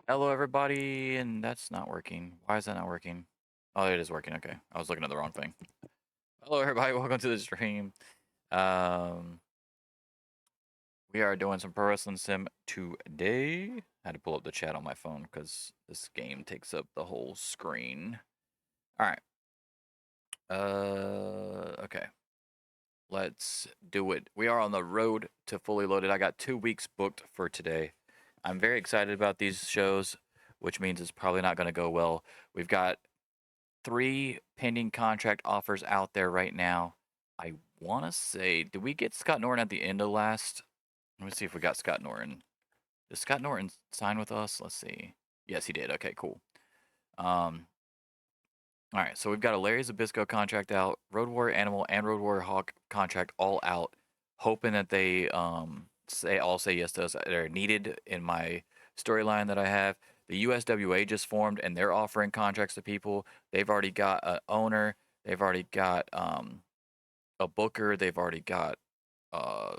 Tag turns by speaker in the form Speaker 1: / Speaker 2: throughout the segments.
Speaker 1: Hello, everybody, and that's not working. Why is that not working? Oh, it is working. Okay, I was looking at the wrong thing. Hello, everybody. Welcome to the stream. Um, we are doing some pro wrestling sim today. I had to pull up the chat on my phone because this game takes up the whole screen. All right. Okay. Let's do it. We are on the road to fully loaded. I got 2 weeks booked for today. I'm very excited about these shows, which means it's probably not going to go well. We've got 3 pending contract offers out there right now. I want to say, did we get Scott Norton at the end of last? Let me see if we got Scott Norton. Did Scott Norton sign with us? Let's see. Yes, he did. Okay, cool. All right, so we've got a Larry Zbyszko contract out, Road Warrior Animal and Road Warrior Hawk contract all out, hoping that they say yes to us. They're needed in my storyline that I have. The USWA just formed and they're offering contracts to people. They've already got an owner. They've already got a booker. They've already got uh,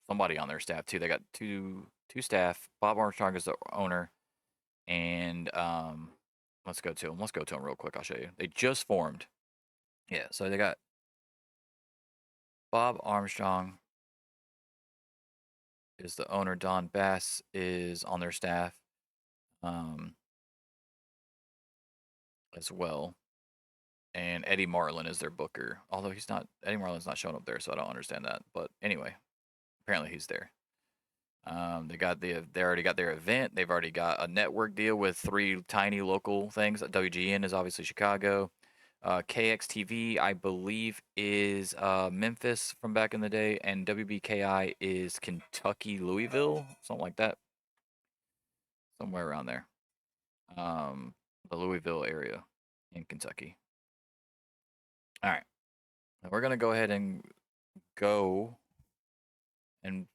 Speaker 1: somebody on their staff too. They got two staff. Bob Armstrong is the owner, and let's go to them. Let's go to them real quick. I'll show you. They just formed. Yeah, so they got Bob Armstrong is the owner. Don Bass is on their staff um, as well. And Eddie Marlin is their booker. Although Eddie Marlin's not showing up there, so I don't understand that. But anyway, apparently he's there. They already got their event. They've already got a network deal with 3 tiny local things. WGN is obviously Chicago. KXTV, I believe, is Memphis from back in the day, and WBKI is Kentucky, Louisville, something like that, somewhere around there. The Louisville area in Kentucky. All right, and we're gonna go ahead and go and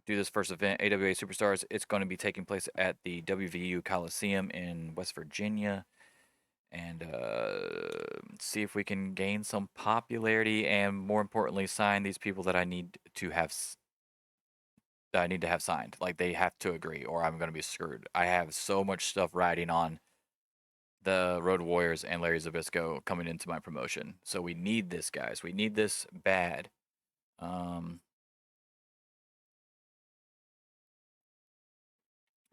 Speaker 1: do this first event, AWA Superstars. It's going to be taking place at the WVU Coliseum in West Virginia. And see if we can gain some popularity and, more importantly, sign these people that I need to have signed. Like, they have to agree, or I'm going to be screwed. I have so much stuff riding on the Road Warriors and Larry Zbyszko coming into my promotion. So we need this, guys. We need this bad.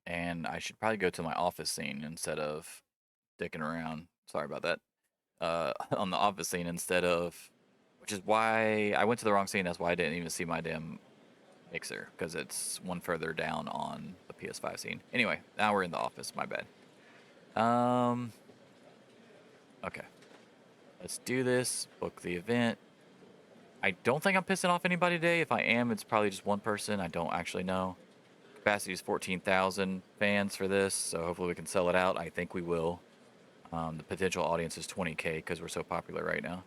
Speaker 1: And I should probably go to my office scene instead of dicking around. Sorry about that. On the office scene instead of, which is why I went to the wrong scene. That's why I didn't even see my damn mixer, because it's one further down on the PS5 scene. Anyway, now we're in the office. My bad. Okay. Let's do this. Book the event. I don't think I'm pissing off anybody today. If I am, it's probably just one person. I don't actually know. Capacity is 14,000 fans for this, so hopefully we can sell it out. I think we will. The potential audience is 20K because we're so popular right now.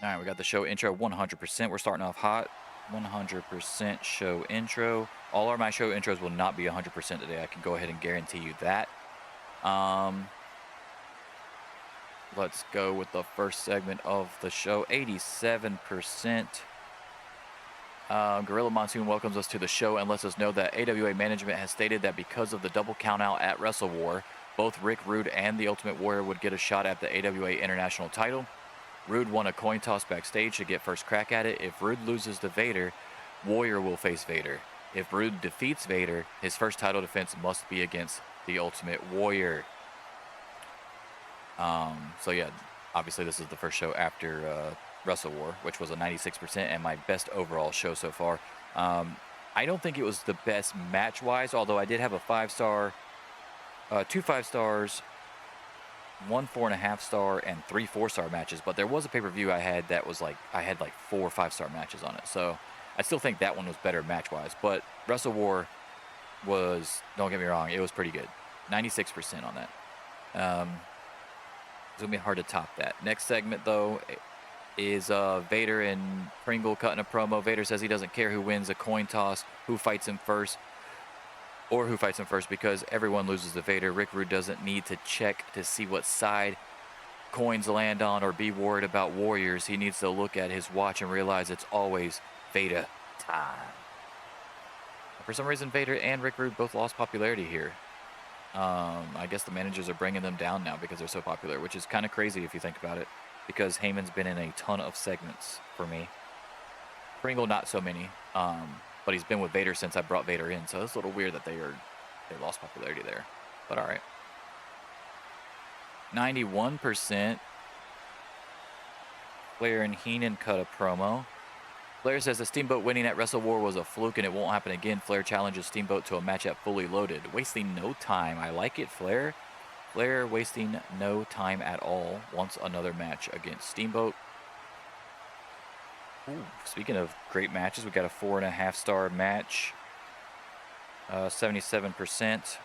Speaker 1: All right, we got the show intro 100%. We're starting off hot. 100% show intro. All of my show intros will not be 100% today. I can go ahead and guarantee you that. Let's go with the first segment of the show. 87%. Gorilla Monsoon welcomes us to the show and lets us know that AWA management has stated that because of the double countout at Wrestle War, both Rick Rude and the Ultimate Warrior would get a shot at the AWA International title. Rude won a coin toss backstage to get first crack at it. If Rude loses to Vader, Warrior will face Vader. If Rude defeats Vader, his first title defense must be against the Ultimate Warrior. So yeah, obviously this is the first show after Wrestle War, which was a 96% and my best overall show so far. I don't think it was the best match-wise, although I did have a 5-star, 2 5-stars, 1 4.5-star, and 3 4-star matches. But there was a pay-per-view I had that was like, I had like 4 5-star matches on it. So I still think that one was better match-wise. But Wrestle War was, don't get me wrong, it was pretty good. 96% on that. It's going to be hard to top that. Next segment, though, is Vader and Pringle cutting a promo. Vader says he doesn't care who wins a coin toss, who fights him first, because everyone loses to Vader. Rick Rude doesn't need to check to see what side coins land on or be worried about Warriors. He needs to look at his watch and realize it's always Vader time. I For some reason, Vader and Rick Rude both lost popularity here. I guess the managers are bringing them down now because they're so popular, which is kind of crazy if you think about it, because Heyman's been in a ton of segments for me. Pringle, not so many, but he's been with Vader since I brought Vader in, so it's a little weird that they lost popularity there, but all right. 91%. Flair and Heenan cut a promo. Flair says the Steamboat winning at Wrestle War was a fluke and it won't happen again. Flair challenges Steamboat to a match at Fully Loaded. Wasting no time. I like it, Flair. Flair wasting no time at all. Wants another match against Steamboat. Ooh, speaking of great matches, we got a 4.5-star match. 77%.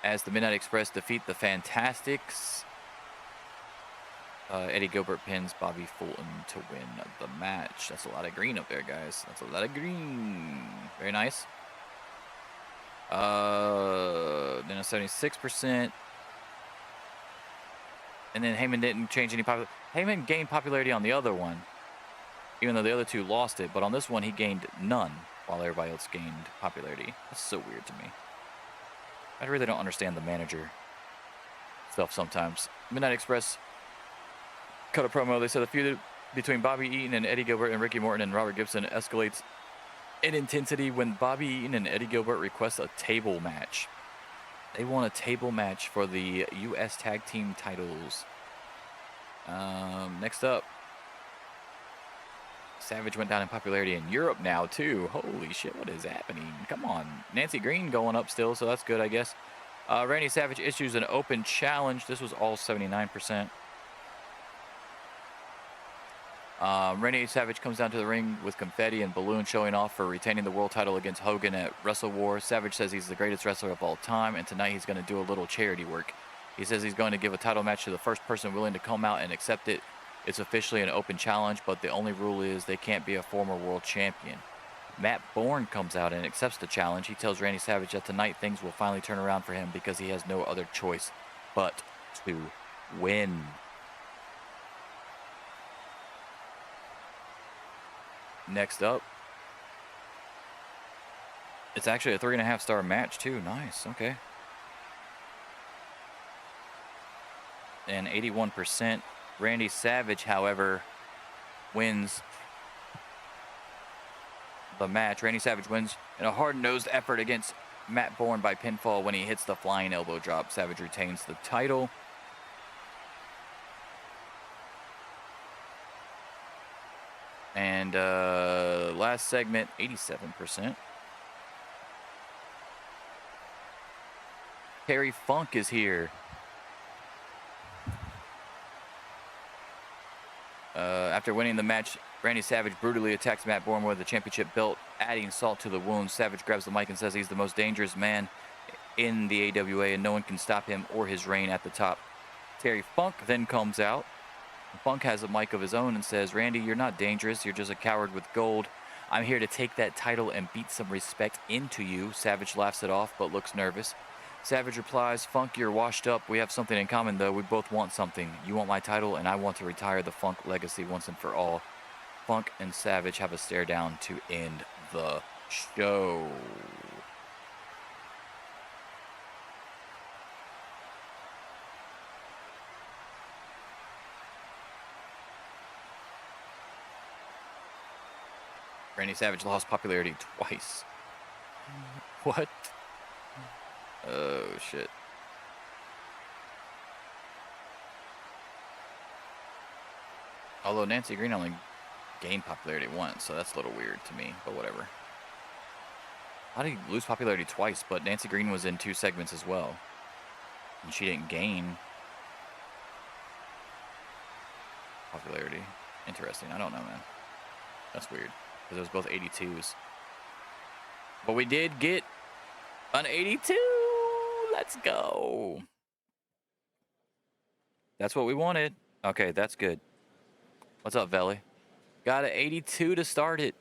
Speaker 1: As the Midnight Express defeat the Fantastics. Eddie Gilbert pins Bobby Fulton to win the match. That's a lot of green up there, guys. That's a lot of green. Very nice. Then a 76%. And then Heyman didn't change any popularity. Heyman gained popularity on the other one, even though the other two lost it. But on this one, he gained none, while everybody else gained popularity. That's so weird to me. I really don't understand the manager stuff sometimes. Midnight Express cut a promo. They said the feud between Bobby Eaton and Eddie Gilbert and Ricky Morton and Robert Gibson escalates in intensity when Bobby Eaton and Eddie Gilbert request a table match. They want a table match for the U.S. Tag Team titles. Next up, Savage went down in popularity in Europe now, too. Holy shit, what is happening? Come on. Nancy Green going up still, so that's good, I guess. Randy Savage issues an open challenge. This was all 79%. Randy Savage comes down to the ring with confetti and balloons showing off for retaining the world title against Hogan at Wrestle War. Savage says he's the greatest wrestler of all time, and tonight he's going to do a little charity work. He says he's going to give a title match to the first person willing to come out and accept it. It's officially an open challenge, but the only rule is they can't be a former world champion. Matt Bourne comes out and accepts the challenge. He tells Randy Savage that tonight things will finally turn around for him because he has no other choice but to win. Next up, it's actually a 3.5-star match too. Nice. Okay. And 81%. Randy Savage, however, wins the match. Randy Savage wins in a hard-nosed effort against Matt Bourne by pinfall when he hits the flying elbow drop. Savage retains the title. And last segment, 87%. Terry Funk is here. After winning the match, Randy Savage brutally attacks Matt Bourne with the championship belt, adding salt to the wound. Savage grabs the mic and says he's the most dangerous man in the AWA and no one can stop him or his reign at the top. Terry Funk then comes out. Funk has a mic of his own and says, Randy, you're not dangerous. You're just a coward with gold. I'm here to take that title and beat some respect into you. Savage laughs it off, but looks nervous. Savage replies, Funk, you're washed up. We have something in common, though. We both want something. You want my title, and I want to retire the Funk legacy once and for all. Funk and Savage have a stare down to end the show. Randy Savage lost popularity twice. What? Oh, shit. Although Nancy Green only gained popularity once, so that's a little weird to me, but whatever. How did he lose popularity twice? But Nancy Green was in 2 segments as well. And she didn't gain popularity. Interesting. I don't know, man. That's weird. Because it was both 82s. But we did get an 82. Let's go. That's what we wanted. Okay, that's good. What's up, Veli? Got an 82 to start it.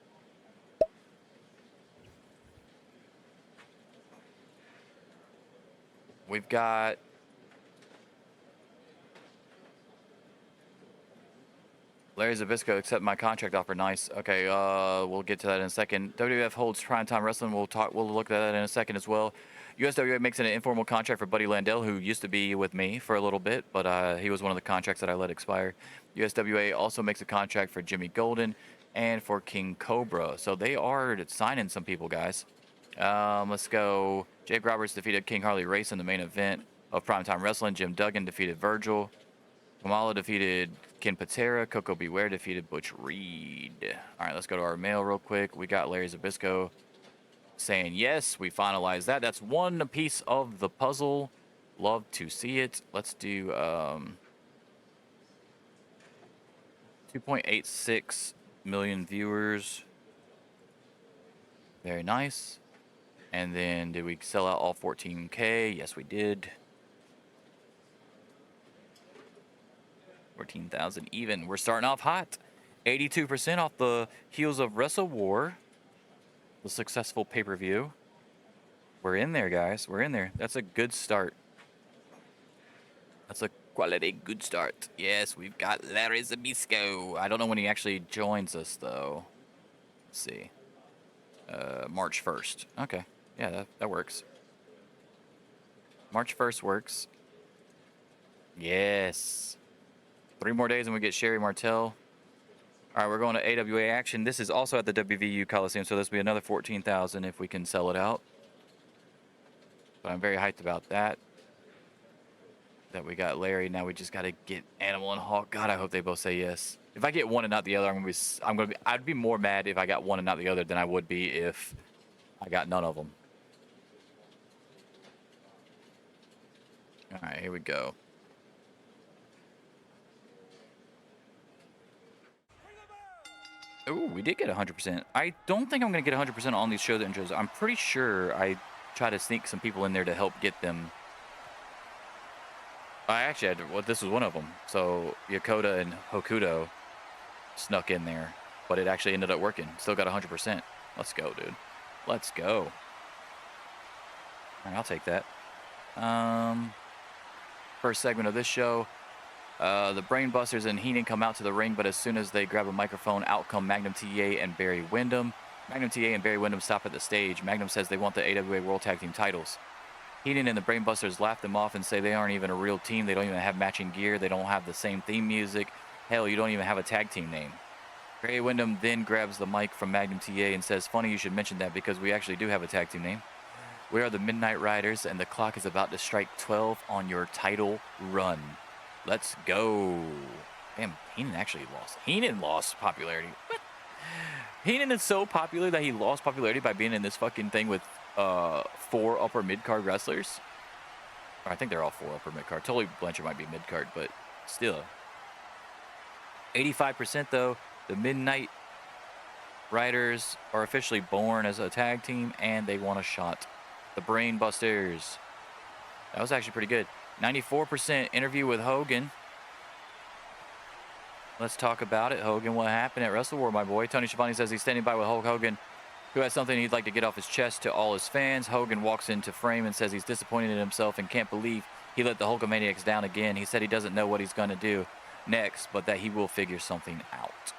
Speaker 1: We've got Larry Zbyszko accept my contract offer. Nice. Okay, we'll get to that in a second. WWF holds primetime wrestling. We'll look at that in a second as well. USWA makes an informal contract for Buddy Landell, who used to be with me for a little bit, but he was one of the contracts that I let expire. USWA also makes a contract for Jimmy Golden and for King Cobra. So they are signing some people, guys. Let's go. Jake Roberts defeated King Harley Race in the main event of primetime wrestling. Jim Duggan defeated Virgil. Kamala defeated Ken Patera. Coco Beware defeated Butch Reed. All right, let's go to our mail real quick. We got Larry Zbyszko saying yes. We finalized that. That's one piece of the puzzle. Love to see it. Let's do 2.86 million viewers. Very nice. And then did we sell out all 14K? Yes, we did. 14,000 even. We're starting off hot. 82% off the heels of Wrestle War, the successful pay-per-view. We're in there, guys. We're in there. That's a good start. That's a quality good start. Yes, we've got Larry Zbyszko. I don't know when he actually joins us, though. Let's see. March 1st. Okay. Yeah, that works. March 1st works. Yes. 3 more days and we get Sherry Martel. All right, we're going to AWA Action. This is also at the WVU Coliseum, so this will be another 14,000 if we can sell it out. But I'm very hyped about that. That we got Larry. Now we just got to get Animal and Hawk. God, I hope they both say yes. If I get one and not the other, I'd be more mad if I got one and not the other than I would be if I got none of them. All right, here we go. Ooh, we did get 100%. I don't think I'm going to get 100% on these shows and intros. I'm pretty sure I try to sneak some people in there to help get them. I actually had to, well, this was one of them. So Yokota and Hokuto snuck in there, but it actually ended up working. Still got 100%. Let's go, dude. Let's go. All right, I'll take that. First segment of this show. The Brainbusters and Heenan come out to the ring, but as soon as they grab a microphone, out come Magnum TA and Barry Windham. Magnum TA and Barry Windham stop at the stage. Magnum says they want the AWA World Tag Team titles. Heenan and the Brainbusters laugh them off and say they aren't even a real team. They don't even have matching gear. They don't have the same theme music. Hell, you don't even have a tag team name. Barry Windham then grabs the mic from Magnum TA and says, funny you should mention that because we actually do have a tag team name. We are the Midnight Riders, and the clock is about to strike 12 on your title run. Let's go. Damn, Heenan actually lost. Heenan lost popularity. What? Heenan is so popular that he lost popularity by being in this fucking thing with 4 upper mid-card wrestlers. Or I think they're all 4 upper mid-card. Tully Blanchard might be mid-card, but still. 85% though, the Midnight Riders are officially born as a tag team, and they want a shot. The Brainbusters. That was actually pretty good. 94% interview with Hogan. Let's talk about it. Hogan, what happened at Wrestle War, my boy? Tony Schiavone says he's standing by with Hulk Hogan, who has something he'd like to get off his chest to all his fans. Hogan walks into frame and says he's disappointed in himself and can't believe he let the Hulkamaniacs down again. He said he doesn't know what he's going to do next, but that he will figure something out.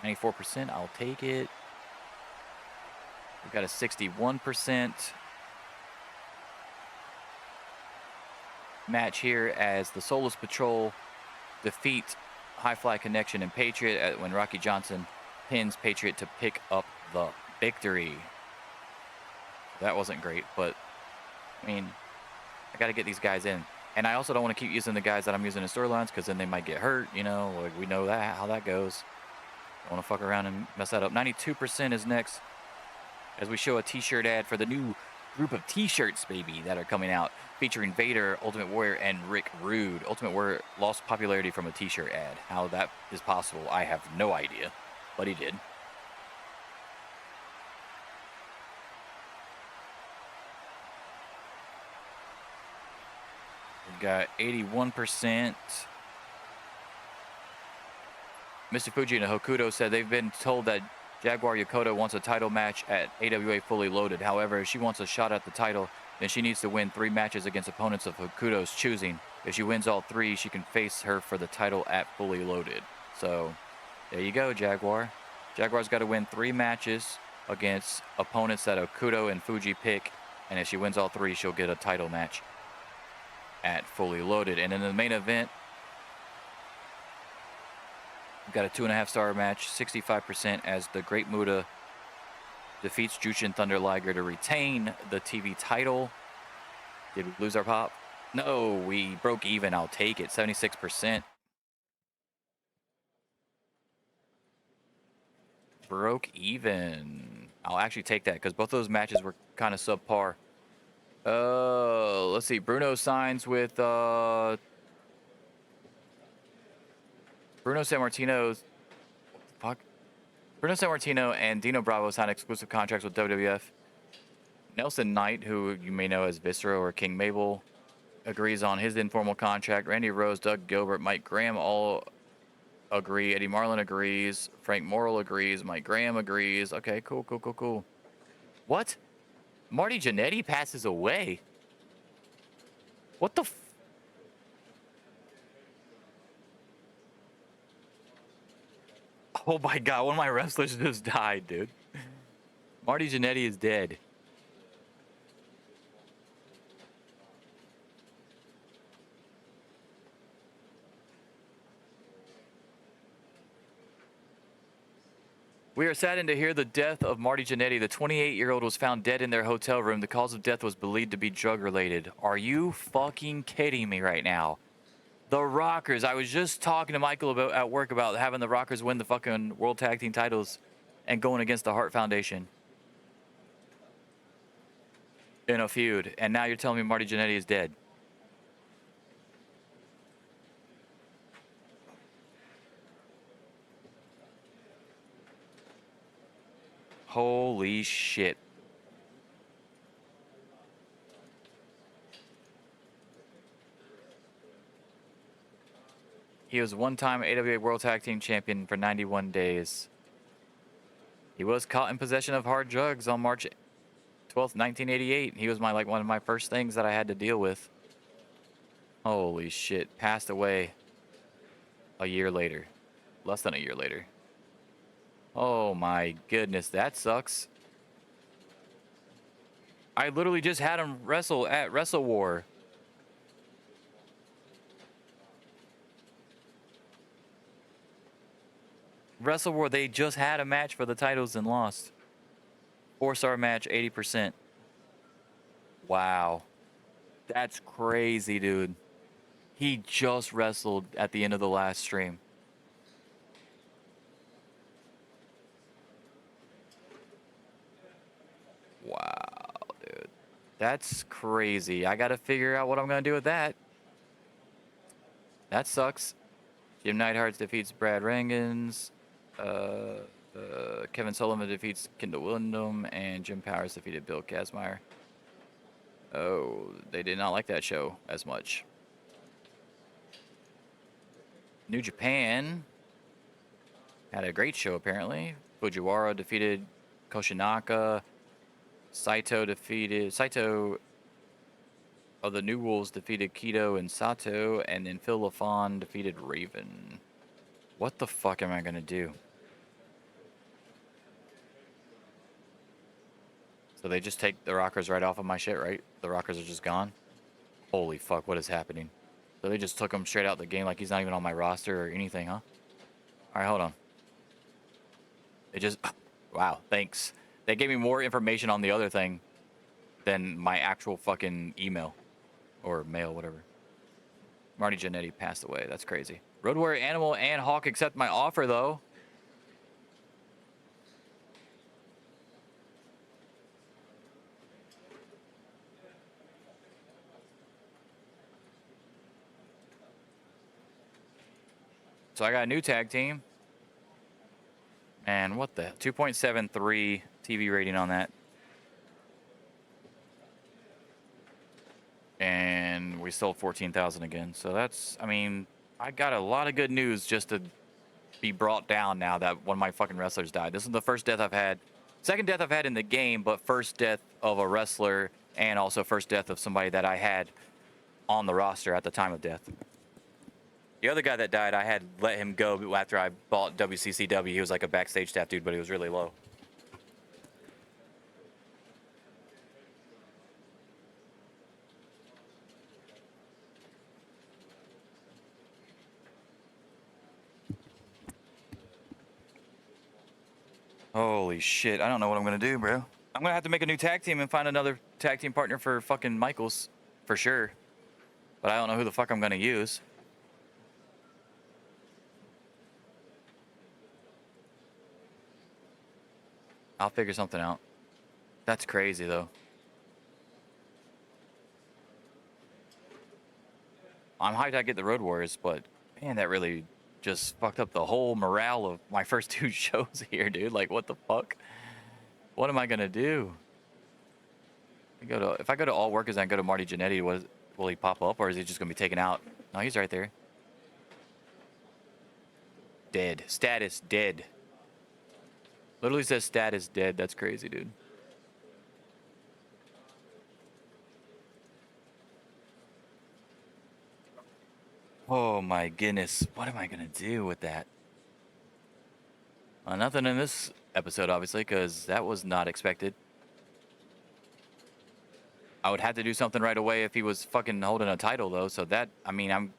Speaker 1: 94%, I'll take it. We've got a 61% match here as the Soulless Patrol defeat High Fly Connection and Patriot when Rocky Johnson pins Patriot to pick up the victory. That wasn't great, but I mean, I got to get these guys in. And I also don't want to keep using the guys that I'm using in storylines because then they might get hurt, you know, like we know that how that goes. I want to fuck around and mess that up. 92% is next as we show a t-shirt ad for the new group of t-shirts, baby, that are coming out featuring Vader, Ultimate Warrior, and Rick Rude. Ultimate Warrior lost popularity from a t-shirt ad. How that is possible, I have no idea, but he did. We've got 81%. Mr. Fuji and Hokuto said they've been told that Jaguar Yokota wants a title match at AWA Fully Loaded. However, if she wants a shot at the title, then she needs to win 3 matches against opponents of Hokuto's choosing. If she wins all 3, she can face her for the title at Fully Loaded. So There you go, Jaguar. Jaguar's got to win 3 matches against opponents that Okudo and Fuji pick, and if she wins all 3, she'll get a title match at Fully Loaded. And in the main event, we've got a 2.5-star match, 65%, as the Great Muta defeats Jushin Thunder Liger to retain the TV title. Did we lose our pop? No, we broke even. I'll take it. 76%. Broke even. I'll actually take that because both of those matches were kind of subpar. Let's see. Bruno signs with Bruno Sammartino. Fuck. Bruno Sammartino and Dino Bravo signed exclusive contracts with WWF. Nelson Knight, who you may know as Viscera or King Mabel, agrees on his informal contract. Randy Rose, Doug Gilbert, Mike Graham all agree. Eddie Marlin agrees. Frank Morrill agrees. Mike Graham agrees. Okay, cool. What? Marty Jannetty passes away? What the Oh my god, one of my wrestlers just died, dude. Marty Jannetty is dead. We are saddened to hear the death of Marty Jannetty. The 28-year-old was found dead in their hotel room. The cause of death was believed to be drug-related. Are you fucking kidding me right now? The Rockers. I was just talking to Michael about at work about having the Rockers win the fucking World Tag Team titles and going against the Hart Foundation in a feud. And now you're telling me Marty Jannetty is dead. Holy shit. He was one-time AWA World Tag Team Champion for 91 days. He was caught in possession of hard drugs on March 12th, 1988. He was one of my first things that I had to deal with. Holy shit. Passed away a year later. Less than a year later. Oh my goodness, that sucks. I literally just had him wrestle at Wrestle War. Wrestle War, they just had a match for the titles and lost. 4-star match, 80%. Wow. That's crazy, dude. He just wrestled at the end of the last stream. Wow, dude. That's crazy. I gotta figure out what I'm gonna do with that. That sucks. Jim Neidhart defeats Brad Rangans. Kevin Sullivan defeats Kendall Windham. And Jim Powers defeated Bill Kazmaier. Oh, they did not like that show as much. New Japan had a great show, apparently. Fujiwara defeated Koshinaka. Saito of the New Wolves defeated Kido and Sato. And then Phil LaFon defeated Raven. What the fuck am I going to do? So they just take the Rockers right off of my shit, right? The Rockers are just gone? Holy fuck, what is happening? So they just took him straight out the game like he's not even on my roster or anything, huh? Alright, hold on. It just... Wow, thanks. They gave me more information on the other thing than my actual fucking email. Or mail, whatever. Marty Jannetty passed away. That's crazy. Road Warrior Animal and Hawk accept my offer, though. So I got a new tag team. And what the... 2.73 TV rating on that. And we sold 14,000 again. So that's... I mean, I got a lot of good news just to be brought down now that one of my fucking wrestlers died. This is the first death I've had. Second death I've had in the game, but first death of a wrestler and also first death of somebody that I had on the roster at the time of death. The other guy that died, I had let him go after I bought WCCW. He was like a backstage staff dude, but he was really low. Holy shit. I don't know what I'm going to do, bro. I'm going to have to make a new tag team and find another tag team partner for fucking Michaels. For sure. But I don't know who the fuck I'm going to use. I'll figure something out. That's crazy, though. I'm hyped I get the Road Warriors, but man, that really just fucked up the whole morale of my first 2 shows here, dude. Like, what the fuck? What am I going to do? If I go to All Workers and I go to Marty Jannetty, will he pop up or is he just going to be taken out? No, he's right there. Dead. Status dead. Literally says status dead. That's crazy, dude. Oh my goodness. What am I going to do with that? Nothing in this episode, obviously, because that was not expected. I would have to do something right away if he was fucking holding a title, though. So that, I mean, I'm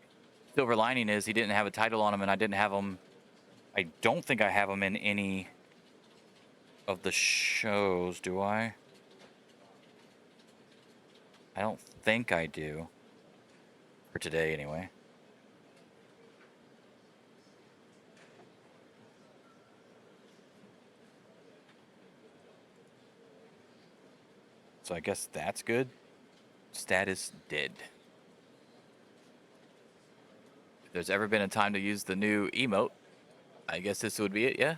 Speaker 1: silver lining is he didn't have a title on him, and I didn't have him. I don't think I have him in any of the shows, do I? I don't think I do. For today, anyway. So I guess that's good. Status dead. If there's ever been a time to use the new emote, I guess this would be it, yeah?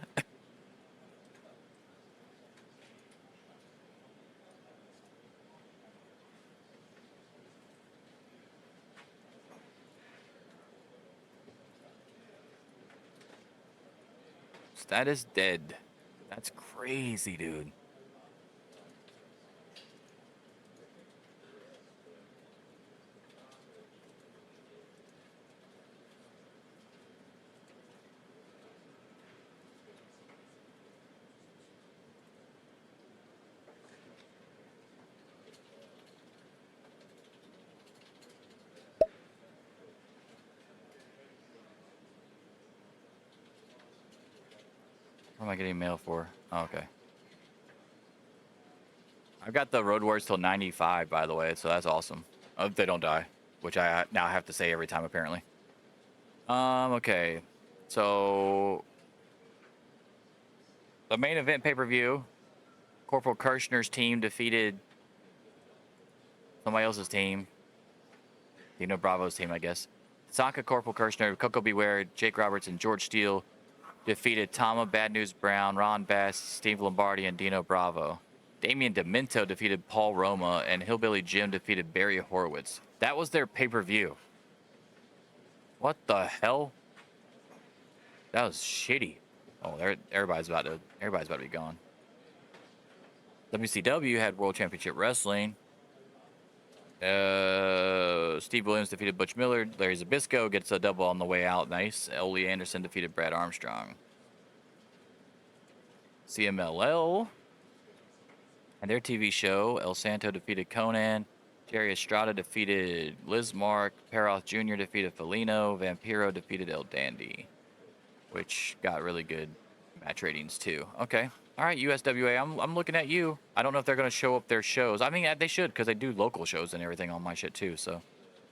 Speaker 1: Status dead. That's crazy, dude. What am I getting mail for? Oh, okay. I've got the Road Warriors till 95, by the way, so that's awesome. If they don't die, which I now have to say every time, apparently. Okay. So, the main event pay-per-view, Corporal Kirshner's team defeated somebody else's team. Dino Bravo's team, I guess. Sanka, Corporal Kirshner, Coco Beware, Jake Roberts, and George Steele defeated Tama, Bad News Brown, Ron Bass, Steve Lombardi, and Dino Bravo. Damian Demento defeated Paul Roma, and Hillbilly Jim defeated Barry Horowitz. That was their pay-per-view. What the hell? That was shitty. Oh, everybody's about to be gone. WCW had World Championship Wrestling. Steve Williams defeated Butch Miller. Larry Zbyszko gets a double on the way out. Nice. Ole Anderson defeated Brad Armstrong. CMLL and their TV show, El Santo defeated Conan. Jerry Estrada defeated Lizmark. Peroth Jr. defeated Felino. Vampiro defeated El Dandy, which got really good match ratings too. Okay. All right, USWA, I'm looking at you. I don't know if they're going to show up their shows. I mean, they should, because they do local shows and everything on my shit too, so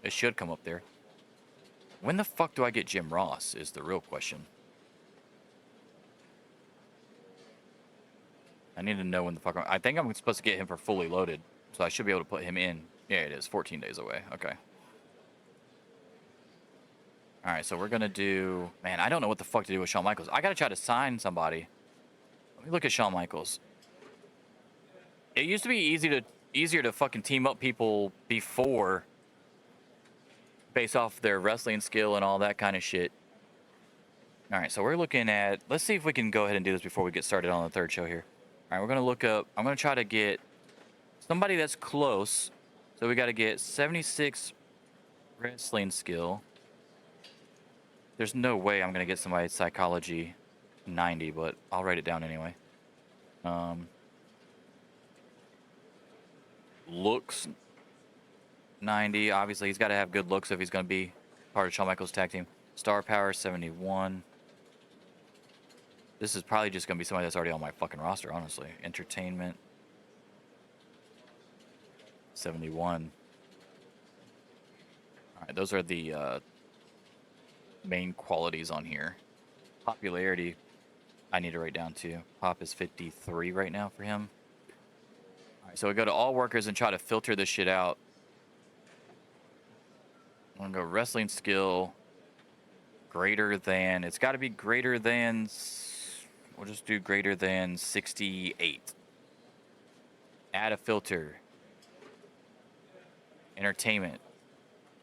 Speaker 1: it should come up there. When the fuck do I get Jim Ross is the real question. I need to know when the fuck I think I'm supposed to get him for Fully Loaded, so I should be able to put him in. Yeah, it is 14 days away. Okay. All right, so we're going to do... Man, I don't know what the fuck to do with Shawn Michaels. I got to try to sign somebody. Let me look at Shawn Michaels. It used to be easier to fucking team up people before based off their wrestling skill and all that kind of shit. All right, so we're looking at... Let's see if we can go ahead and do this before we get started on the third show here. All right, we're going to look up... I'm going to try to get somebody that's close. So we got to get 76 wrestling skill. There's no way I'm gonna get somebody psychology 90, but I'll write it down anyway. Looks 90. Obviously, he's got to have good looks if he's gonna be part of Shawn Michaels' tag team. Star power 71. This is probably just gonna be somebody that's already on my fucking roster, honestly. Entertainment 71. All right, those are the main qualities on here. Popularity, I need to write down too. Pop is 53 right now for him. All right, so we go to all workers and try to filter this shit out. I'm gonna go wrestling skill greater than. It's got to be greater than. We'll just do greater than 68. Add a filter. Entertainment.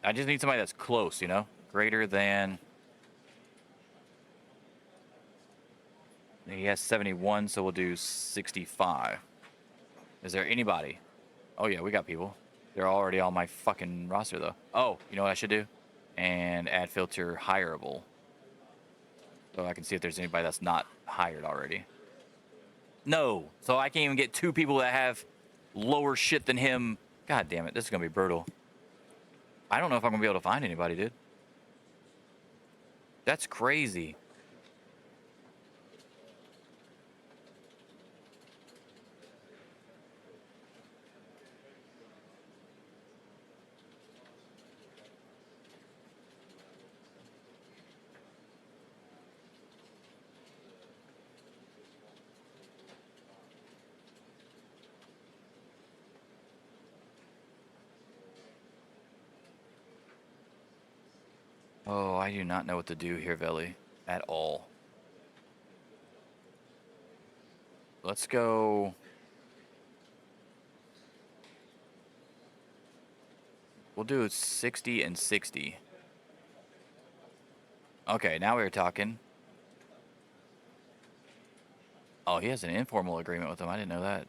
Speaker 1: I just need somebody that's close, you know? Greater than. He has 71, so we'll do 65. Is there anybody? Oh, yeah, we got people. They're already on my fucking roster, though. Oh, you know what I should do? And add filter hireable. So I can see if there's anybody that's not hired already. No. So I can't even get two people that have lower shit than him. God damn it. This is going to be brutal. I don't know if I'm going to be able to find anybody, dude. That's crazy. Oh, I do not know what to do here, Veli. At all. Let's go. We'll do 60 and 60. Okay, now we're talking. Oh, he has an informal agreement with them. I didn't know that.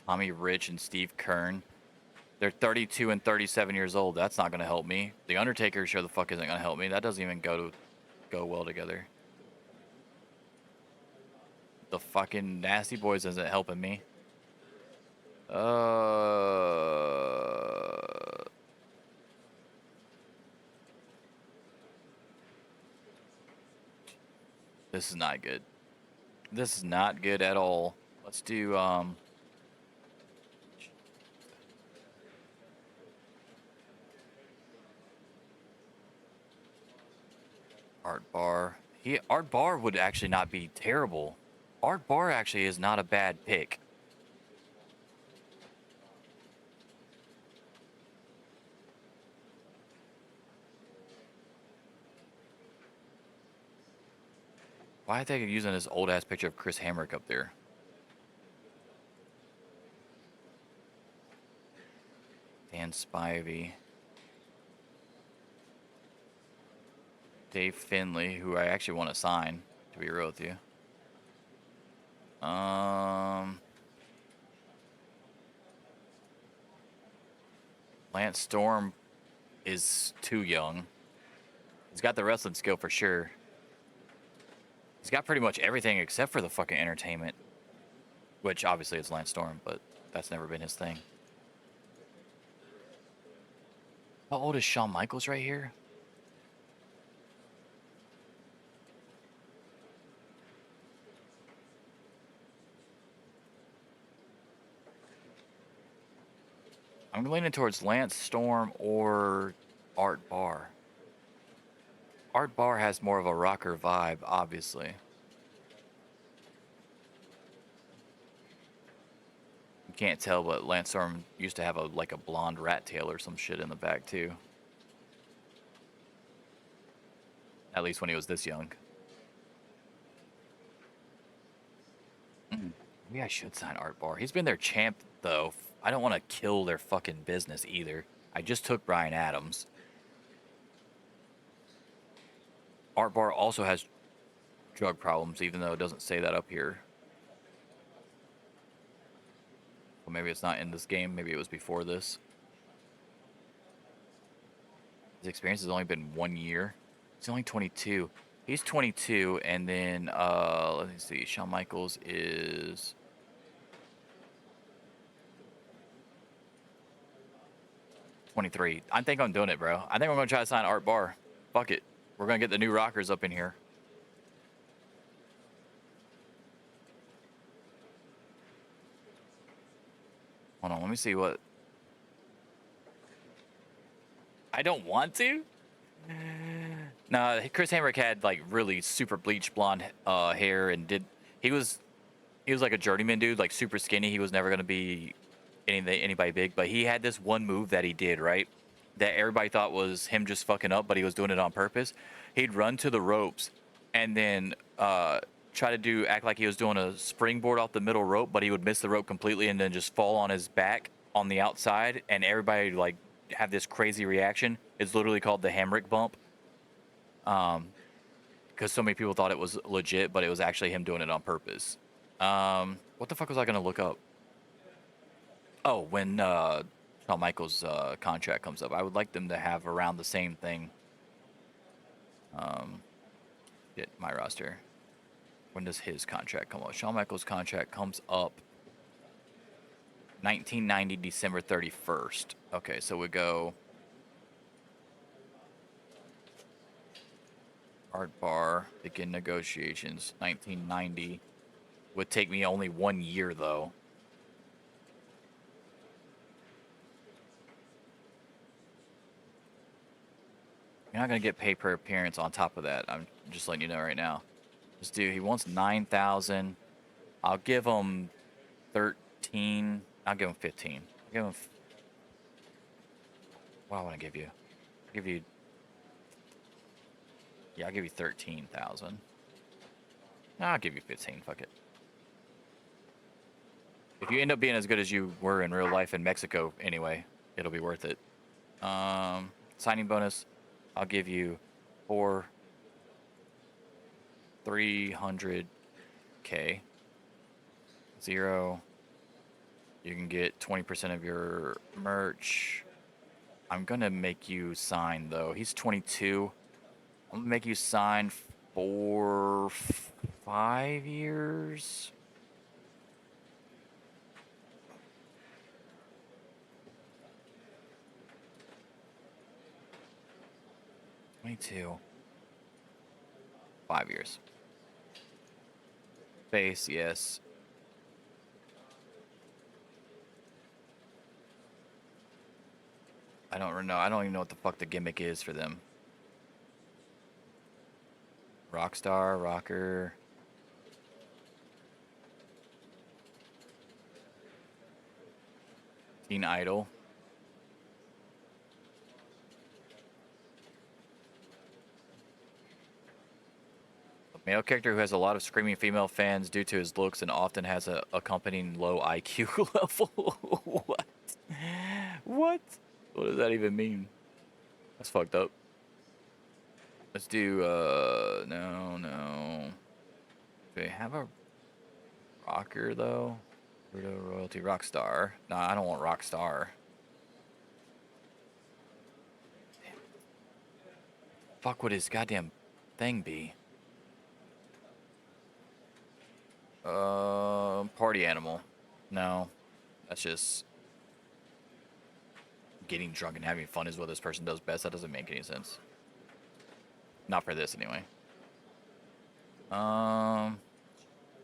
Speaker 1: Tommy Rich and Steve Kern. They're 32 and 37 years old. That's not going to help me. The Undertaker sure the fuck isn't going to help me. That doesn't even go well together. The fucking Nasty Boys isn't helping me. This is not good. This is not good at all. Let's do Art Bar. Art Bar would actually not be terrible. Art Bar actually is not a bad pick. Why are they using this old ass picture of Chris Hamrick up there? Dan Spivey. Dave Finley, who I actually want to sign, to be real with you. Lance Storm is too young. He's got the wrestling skill for sure. He's got pretty much everything except for the fucking entertainment. Which obviously is Lance Storm, but that's never been his thing. How old is Shawn Michaels right here? I'm leaning towards Lance Storm or Art Barr. Art Barr has more of a rocker vibe, obviously. You can't tell, but Lance Storm used to have a blonde rat tail or some shit in the back too. At least when he was this young. Maybe I should sign Art Barr. He's been their champ though. I don't want to kill their fucking business either. I just took Bryan Adams. Art Barr also has drug problems, even though it doesn't say that up here. Well, maybe it's not in this game. Maybe it was before this. His experience has only been 1 year. He's only 22. He's 22, and then let me see. Shawn Michaels is 23. I think I'm doing it, bro. I think I'm gonna try to sign Art Barr. Fuck it. We're gonna get the new rockers up in here. Hold on, let me see what. I don't want to. No, Chris Hamrick had like really super bleach blonde hair and he was like a journeyman dude, like super skinny. He was never gonna be anybody big, but he had this one move that he did, right? That everybody thought was him just fucking up, but he was doing it on purpose. He'd run to the ropes and then try to act like he was doing a springboard off the middle rope, but he would miss the rope completely and then just fall on his back on the outside, and everybody like have this crazy reaction. It's literally called the Hamrick bump. Because so many people thought it was legit, but it was actually him doing it on purpose. What the fuck was I gonna look up? Oh, when Shawn Michaels' contract comes up, I would like them to have around the same thing. Get my roster. When does his contract come up? Shawn Michaels' contract comes up 1990 December 31st. Okay, so we go Art Barr, begin negotiations, 1990. Would take me only 1 year though. You're not gonna get pay per appearance on top of that. I'm just letting you know right now. This dude, he wants 9,000. I'll give him 13. I'll give him 15. I'll give him. What do I want to give you? I'll give you. Yeah, I'll give you 13,000. I'll give you 15. Fuck it. If you end up being as good as you were in real life in Mexico, anyway, it'll be worth it. Signing bonus, I'll give you 300K. 0. You can get 20% of your merch. I'm gonna make you sign though. He's 22. I'm gonna make you sign for 5 years. $22. 5 years. Base, yes. I don't know. I don't even know what the fuck the gimmick is for them. Rockstar, rocker. Teen Idol. A male character who has a lot of screaming female fans due to his looks and often has a accompanying low IQ level. What? What? What does that even mean? That's fucked up. Let's do, no. Do they have a rocker, though? Rudo Royalty Rockstar. Nah, I don't want Rockstar. Fuck would his goddamn thing be? Party animal. No. That's just... getting drunk and having fun is what this person does best. That doesn't make any sense. Not for this, anyway.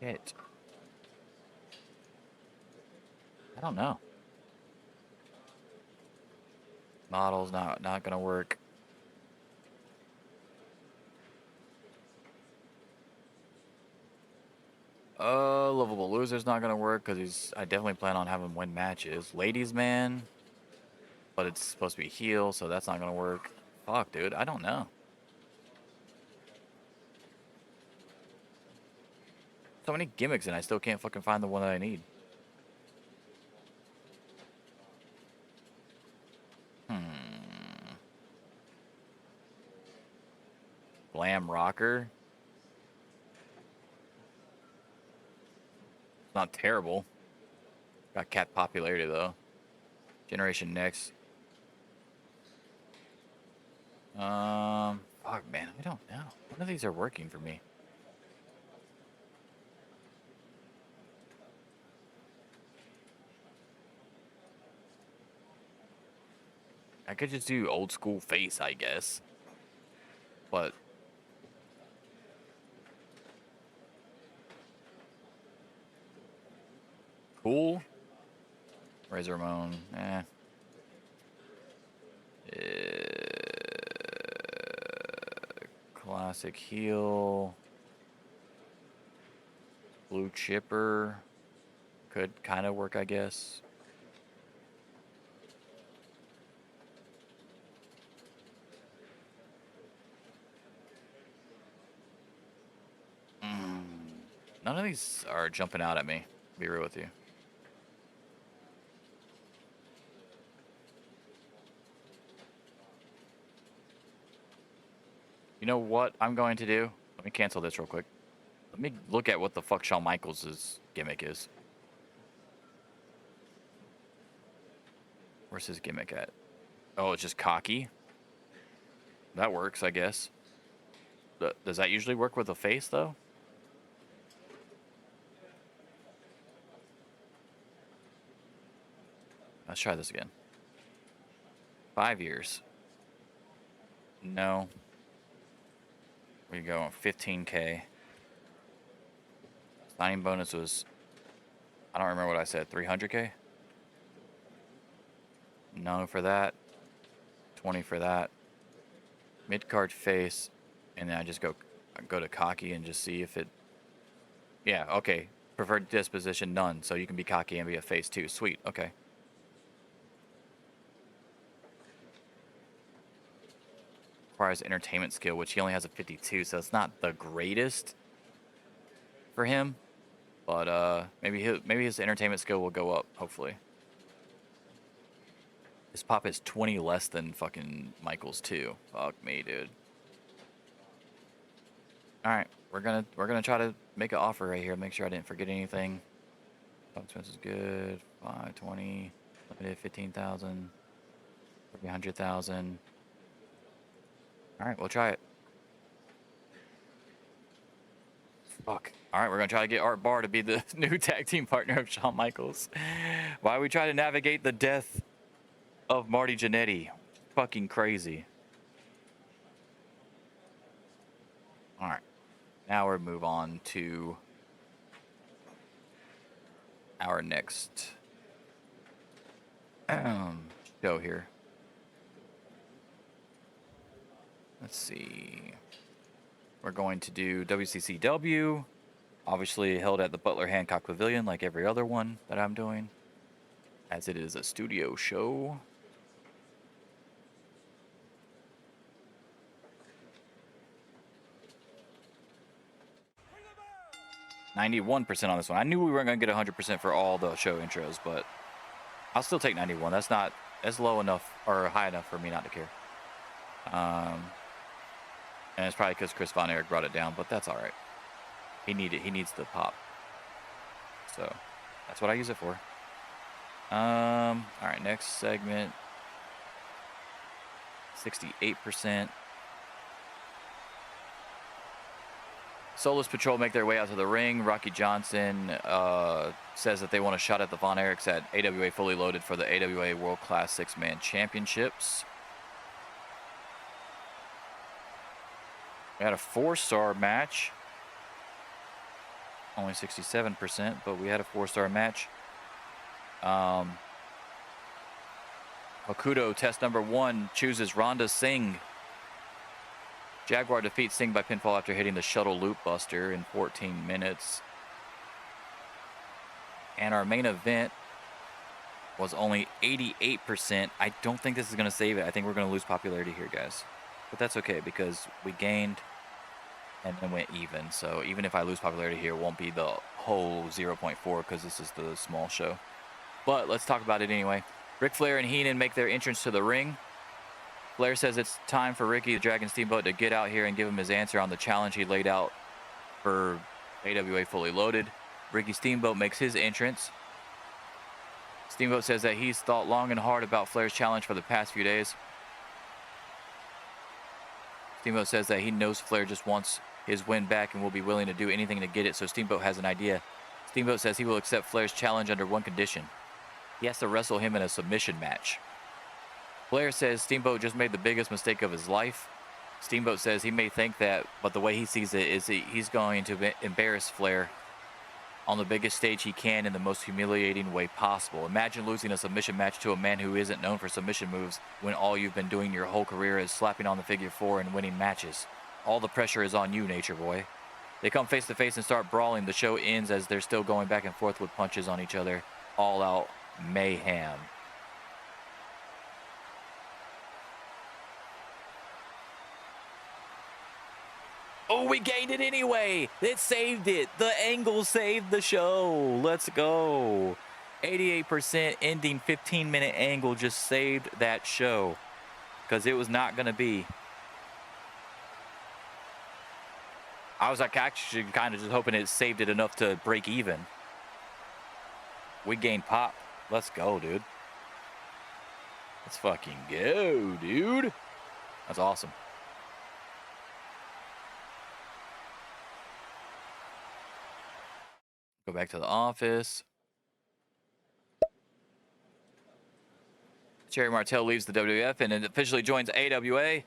Speaker 1: Shit. I don't know. Model's not gonna work. Lovable loser's not gonna work because I definitely plan on having him win matches. Ladies man, but it's supposed to be heel, so that's not gonna work. Fuck, dude, I don't know. So many gimmicks and I still can't fucking find the one that I need. Glam rocker. Not terrible. Got cat popularity though. Generation Next. Fuck. Fuck, man, I don't know. None of these are working for me. I could just do old school face, I guess. But cool. Razor Ramon, classic heel. Blue chipper. Could kind of work, I guess. None of these are jumping out at me, to be real with you. You know what I'm going to do? Let me cancel this real quick. Let me look at what the fuck Shawn Michaels' gimmick is. Where's his gimmick at? Oh, it's just cocky. That works, I guess. Does that usually work with a face, though? Let's try this again. 5 years. No. We go on 15K. Signing bonus was, I don't remember what I said, 300K? No for that. 20 for that. Mid-card face. And then I just go to cocky and just see if it... Yeah, okay. Preferred disposition, none. So you can be cocky and be a face too. Sweet, okay. Requires entertainment skill, which he only has a 52, so it's not the greatest for him. But maybe his entertainment skill will go up, hopefully. His pop is 20 less than fucking Michaels too. Fuck me, dude. All right, we're gonna try to make an offer right here. Make sure I didn't forget anything. Top expense is good. 520, limited 15,000, 300,000. All right, we'll try it. Fuck. All right, we're gonna try to get Art Barr to be the new tag team partner of Shawn Michaels. While we try to navigate the death of Marty Jannetty. Fucking crazy. All right. Now we'll move on to our next show here. Let's see. We're going to do WCCW, obviously held at the Butler Hancock Pavilion like every other one that I'm doing, as it is a studio show. 91% on this one. I knew we weren't going to get 100% for all the show intros, but I'll still take 91. That's low enough or high enough for me not to care. And it's probably because Chris Von Erich brought it down, but that's all right. He needs the pop. So that's what I use it for. All right, next segment. 68%. Soulless Patrol make their way out to the ring. Rocky Johnson says that they want a shot at the Von Erichs at AWA Fully Loaded for the AWA World Class 6-Man Championships. We had a 4-star match. Only 67%, but we had a 4-star match. Hokuto, test number 1, chooses Rhonda Singh. Jaguar defeats Singh by pinfall after hitting the shuttle loop buster in 14 minutes. And our main event was only 88%. I don't think this is going to save it. I think we're going to lose popularity here, guys. But that's okay because we gained and then went even. So even if I lose popularity here, it won't be the whole 0.4 because this is the small show. But let's talk about it anyway. Ric Flair and Heenan make their entrance to the ring. Flair says it's time for Ricky the Dragon Steamboat to get out here and give him his answer on the challenge he laid out for AWA Fully Loaded. Ricky Steamboat makes his entrance. Steamboat says that he's thought long and hard about Flair's challenge for the past few days. Steamboat says that he knows Flair just wants his win back and will be willing to do anything to get it, so Steamboat has an idea. Steamboat says he will accept Flair's challenge under one condition. He has to wrestle him in a submission match. Flair says Steamboat just made the biggest mistake of his life. Steamboat says he may think that, but the way he sees it is he's going to embarrass Flair on the biggest stage he can in the most humiliating way possible. Imagine losing a submission match to a man who isn't known for submission moves when all you've been doing your whole career is slapping on the figure four and winning matches. All the pressure is on you, Nature Boy. They come face to face and start brawling. The show ends as they're still going back and forth with punches on each other. All out mayhem. Oh, we gained it anyway. It saved it. The angle saved the show. Let's go. 88% ending 15-minute angle just saved that show because it was not going to be. I was like actually kind of just hoping it saved it enough to break even. We gained pop. Let's go, dude. Let's fucking go, dude. That's awesome. Go back to the office. Cherry Martell leaves the WWF and officially joins AWA.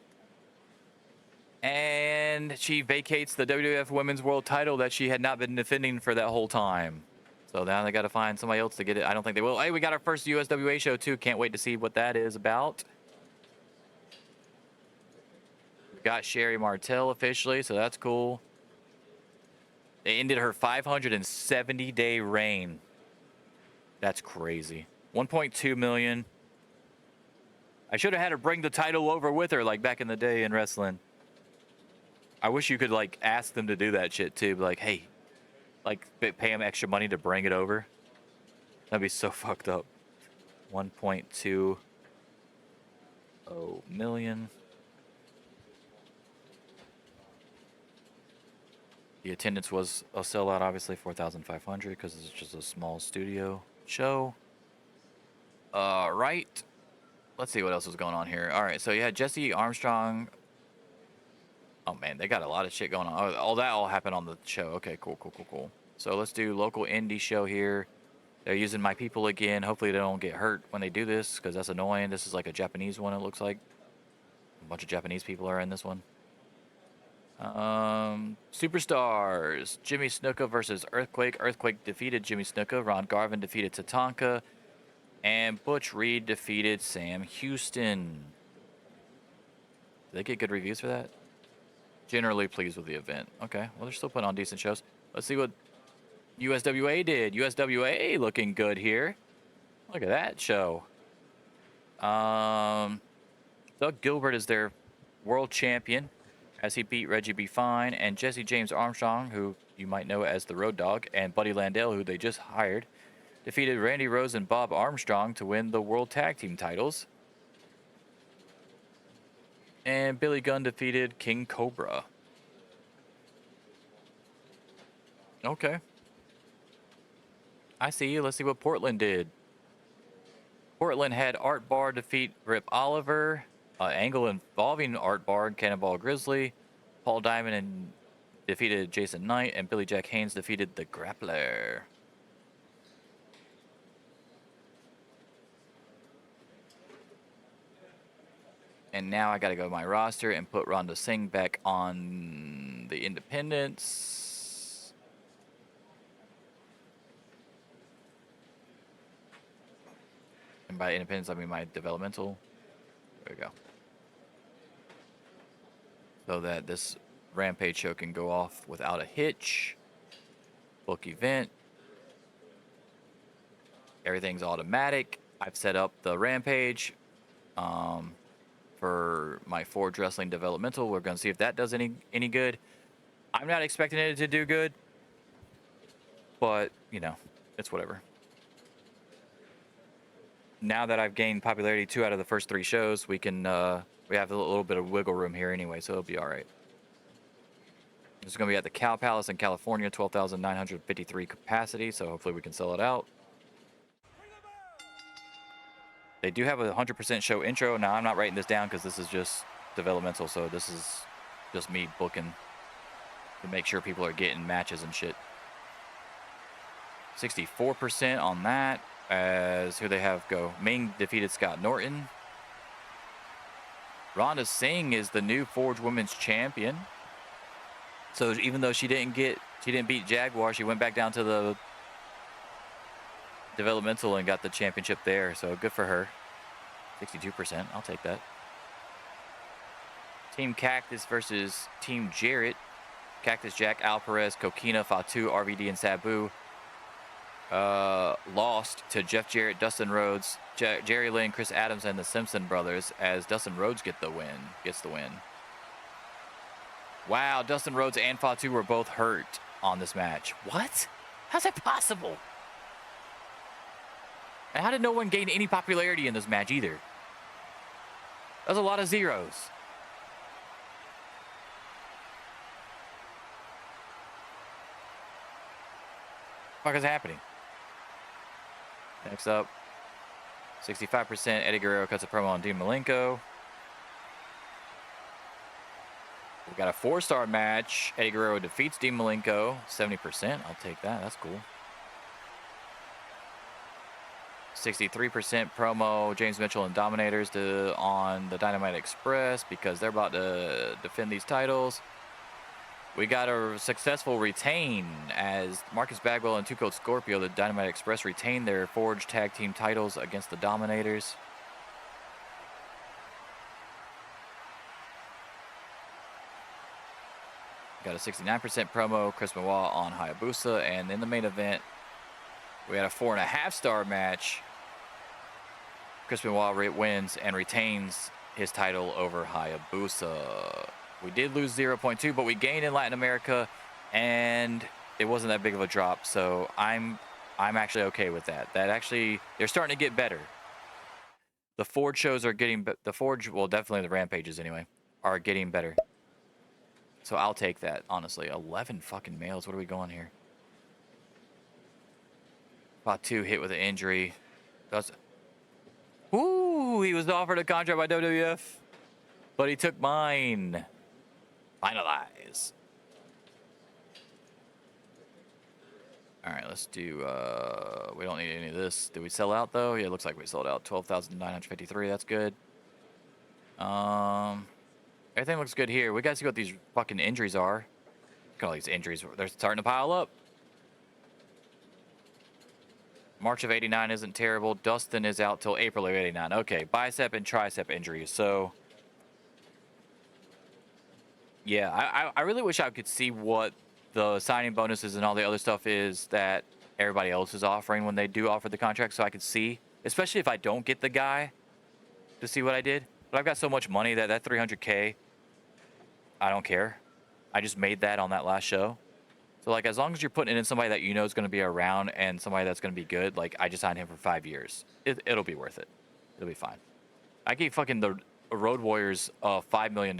Speaker 1: And she vacates the WWF Women's World title that she had not been defending for that whole time. So now they got to find somebody else to get it. I don't think they will. Hey, we got our first USWA show too. Can't wait to see what that is about. We got Sherry Martell officially, so that's cool. They ended her 570-day reign. That's crazy. 1.2 million. I should have had her bring the title over with her like back in the day in wrestling. I wish you could like ask them to do that shit too. Like, hey, like pay them extra money to bring it over. That'd be so fucked up. 1.20 million. The attendance was a sellout, obviously 4,500 because it's just a small studio show. Right. Let's see what else was going on here. All right, so you had Jesse Armstrong. Oh man, they got a lot of shit going on. Oh, that all happened on the show. Okay, cool. So let's do local indie show here. They're using My People again. Hopefully they don't get hurt when they do this because that's annoying. This is like a Japanese one, it looks like. A bunch of Japanese people are in this one. Superstars. Jimmy Snuka versus Earthquake. Earthquake defeated Jimmy Snuka. Ron Garvin defeated Tatanka. And Butch Reed defeated Sam Houston. Did they get good reviews for that? Generally pleased with the event. Okay, well, they're still putting on decent shows. Let's see what USWA did. USWA looking good here. Look at that show. Doug Gilbert is their world champion as he beat Reggie B. Fine and Jesse James Armstrong, who you might know as the Road Dogg, and Buddy Landell, who they just hired, defeated Randy Rose and Bob Armstrong to win the World Tag Team titles. And Billy Gunn defeated King Cobra. Okay. I see you. Let's see what Portland did. Portland had Art Barr defeat Rip Oliver. Angle involving Art Barr and Cannonball Grizzly. Paul Diamond defeated Jason Knight. And Billy Jack Haynes defeated the Grappler. And now I got to go to my roster and put Rhonda Singh back on the Independents. And by Independents, I mean my developmental. There we go. So that this Rampage show can go off without a hitch. Book event. Everything's automatic. I've set up the Rampage. For my Forge Wrestling developmental. We're going to see if that does any good. I'm not expecting it to do good, but you know, it's whatever. Now that I've gained popularity 2 out of the first 3 shows, we can we have a little bit of wiggle room here anyway, so it'll be all right. This is going to be at the Cow Palace in California, 12,953 capacity, so hopefully we can sell it out. They do have a 100% show intro. Now, I'm not writing this down because this is just developmental, so this is just me booking to make sure people are getting matches and shit. 64% on that. As who they have go? Ming defeated Scott Norton. Ronda Singh is the new Forge Women's Champion. So even though she didn't beat Jaguar, she went back down to the developmental and got the championship there. So good for her. 62%. I'll take that. Team Cactus versus Team Jarrett. Cactus Jack, Al Perez, Kokina, Fatu, RVD, and Sabu. Lost to Jeff Jarrett, Dustin Rhodes, Jerry Lynn, Chris Adams, and the Simpson brothers, as Dustin Rhodes gets the win. Wow, Dustin Rhodes and Fatu were both hurt on this match. What? How's that possible? And how did no one gain any popularity in this match either? That was a lot of zeros. What the fuck is happening? Next up, 65%. Eddie Guerrero cuts a promo on Dean Malenko. We got a 4-star match. Eddie Guerrero defeats Dean Malenko. 70%. I'll take that. That's cool. 63% promo. James Mitchell and Dominators on the Dynamite Express because they're about to defend these titles. We got a successful retain as Marcus Bagwell and Two Cold Scorpio, the Dynamite Express, retain their Forge Tag Team titles against the Dominators. Got a 69% promo, Chris Benoit on Hayabusa. And in the main event, we had a 4.5-star match. Chris Benoit wins and retains his title over Hayabusa. We did lose 0.2, but we gained in Latin America, and it wasn't that big of a drop. So I'm actually okay with that. That actually, they're starting to get better. The Forge shows are getting, well, definitely the Rampages anyway, are getting better. So I'll take that, honestly. 11 fucking males. What are we going here? Fatu hit with an injury. Ooh, he was offered a contract by WWF, but he took mine. Finalize. All right, let's do, we don't need any of this. Did we sell out, though? Yeah, it looks like we sold out. 12,953, that's good. Everything looks good here. We got to see what these fucking injuries are. Look at all these injuries. They're starting to pile up. March of 89 isn't terrible. Dustin is out till April of 89. Okay, bicep and tricep injuries. So, yeah, I really wish I could see what the signing bonuses and all the other stuff is that everybody else is offering when they do offer the contract, so I could see, especially if I don't get the guy, to see what I did. But I've got so much money that 300K, I don't care. I just made that on that last show. So, like, as long as you're putting in somebody that you know is going to be around and somebody that's going to be good, like, I just signed him for 5 years. It'll be worth it. It'll be fine. I gave fucking the Road Warriors $5 million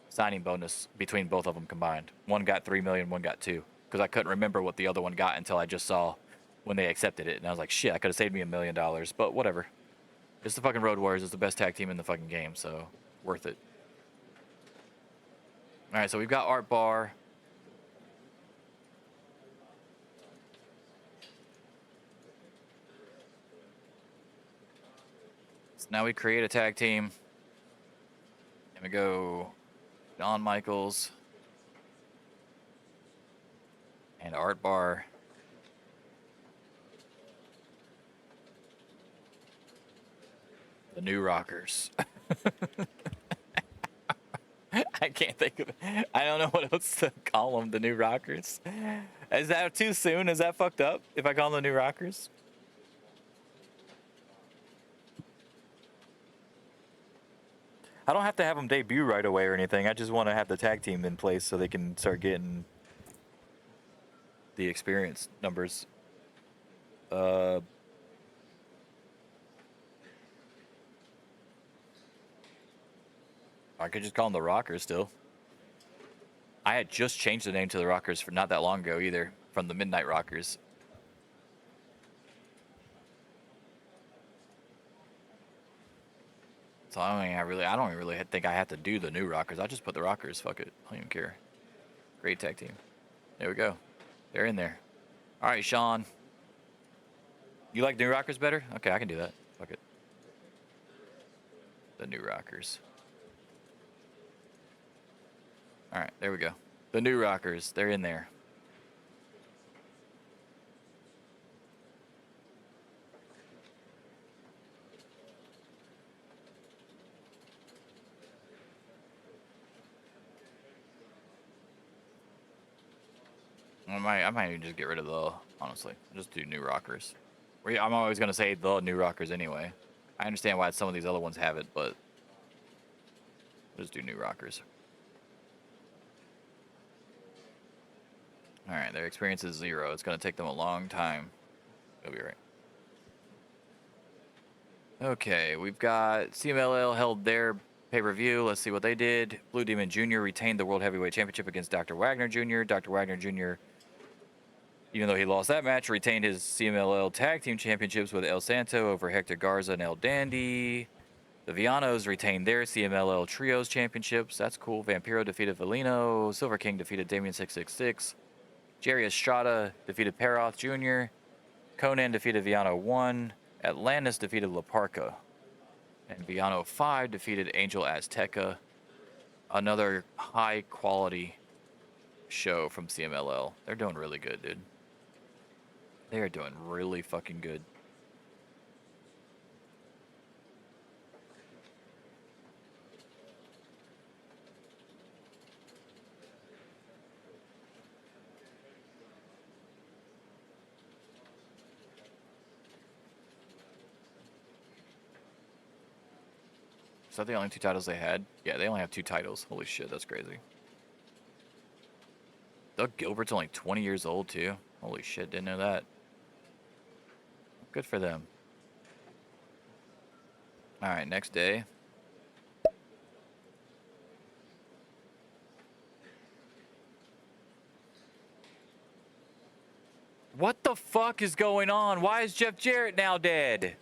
Speaker 1: signing bonus between both of them combined. One got $3 million, one got $2 million. Because I couldn't remember what the other one got until I just saw when they accepted it. And I was like, shit, I could have saved me $1 million. But whatever. It's the fucking Road Warriors. It's the best tag team in the fucking game. So, worth it. All right, so we've got Art Bar. So now we create a tag team. And we go Don Michaels and Art Bar. The New Rockers. I can't think of it. I don't know what else to call them, the New Rockers. Is that too soon? Is that fucked up if I call them the New Rockers? I don't have to have them debut right away or anything. I just want to have the tag team in place so they can start getting the experience numbers. I could just call them the Rockers still. I had just changed the name to the Rockers for not that long ago either, from the Midnight Rockers. So I don't really think I have to do the new Rockers. I just put the Rockers. Fuck it. I don't even care. Great tag team. There we go. They're in there. All right, Sean. You like new Rockers better? Okay, I can do that. Fuck it. The new Rockers. All right, there we go. The new Rockers. They're in there. I might even just get rid of the, honestly. Just do new Rockers. I'm always going to say the new Rockers anyway. I understand why some of these other ones have it, but just do new Rockers. All right, their experience is 0. It's going to take them a long time. It'll be right. Okay, we've got CMLL held their pay-per-view. Let's see what they did. Blue Demon Jr. retained the World Heavyweight Championship against Dr. Wagner Jr. Dr. Wagner Jr., even though he lost that match, retained his CMLL Tag Team Championships with El Santo over Hector Garza and El Dandy. The Villanos retained their CMLL Trios Championships. That's cool. Vampiro defeated Valino. Silver King defeated Damien 666. Jerry Estrada defeated Peroth Jr. Conan defeated Villano 1. Atlantis defeated La Parca. And Villano 5 defeated Angel Azteca. Another high quality show from CMLL. They're doing really good, dude. They are doing really fucking good. Is that the only 2 titles they had? Yeah, they only have 2 titles. Holy shit, that's crazy. Doug Gilbert's only 20 years old, too. Holy shit, didn't know that. Good for them. All right, next day. What the fuck is going on? Why is Jeff Jarrett now dead?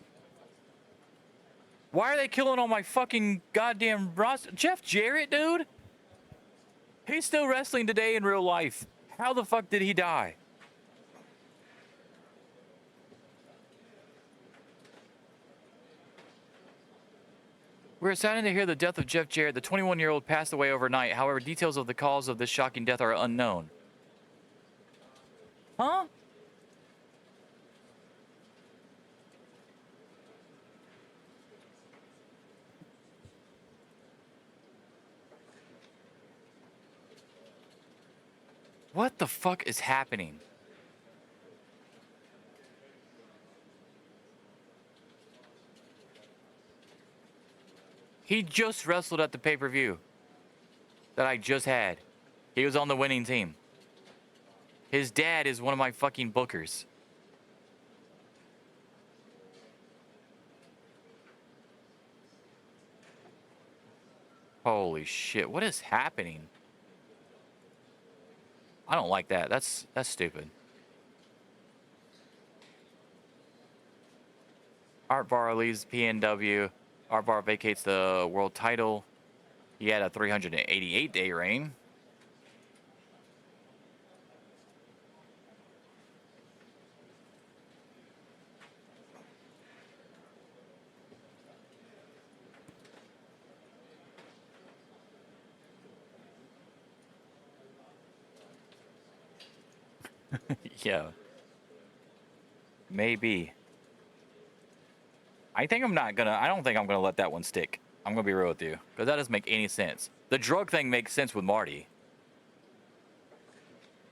Speaker 1: Why are they killing all my fucking goddamn roster? Jeff Jarrett, dude? He's still wrestling today in real life. How the fuck did he die? We're saddened to hear the death of Jeff Jarrett. The 21-year-old passed away overnight. However, details of the cause of this shocking death are unknown. Huh? What the fuck is happening? He just wrestled at the pay-per-view that I just had. He was on the winning team. His dad is one of my fucking bookers. Holy shit, what is happening? I don't like that. That's stupid. Art Barr leaves PNW. Art Barr vacates the world title. He had a 388-day reign. Yeah. Maybe. I don't think I'm gonna let that one stick. I'm gonna be real with you. Because that doesn't make any sense. The drug thing makes sense with Marty.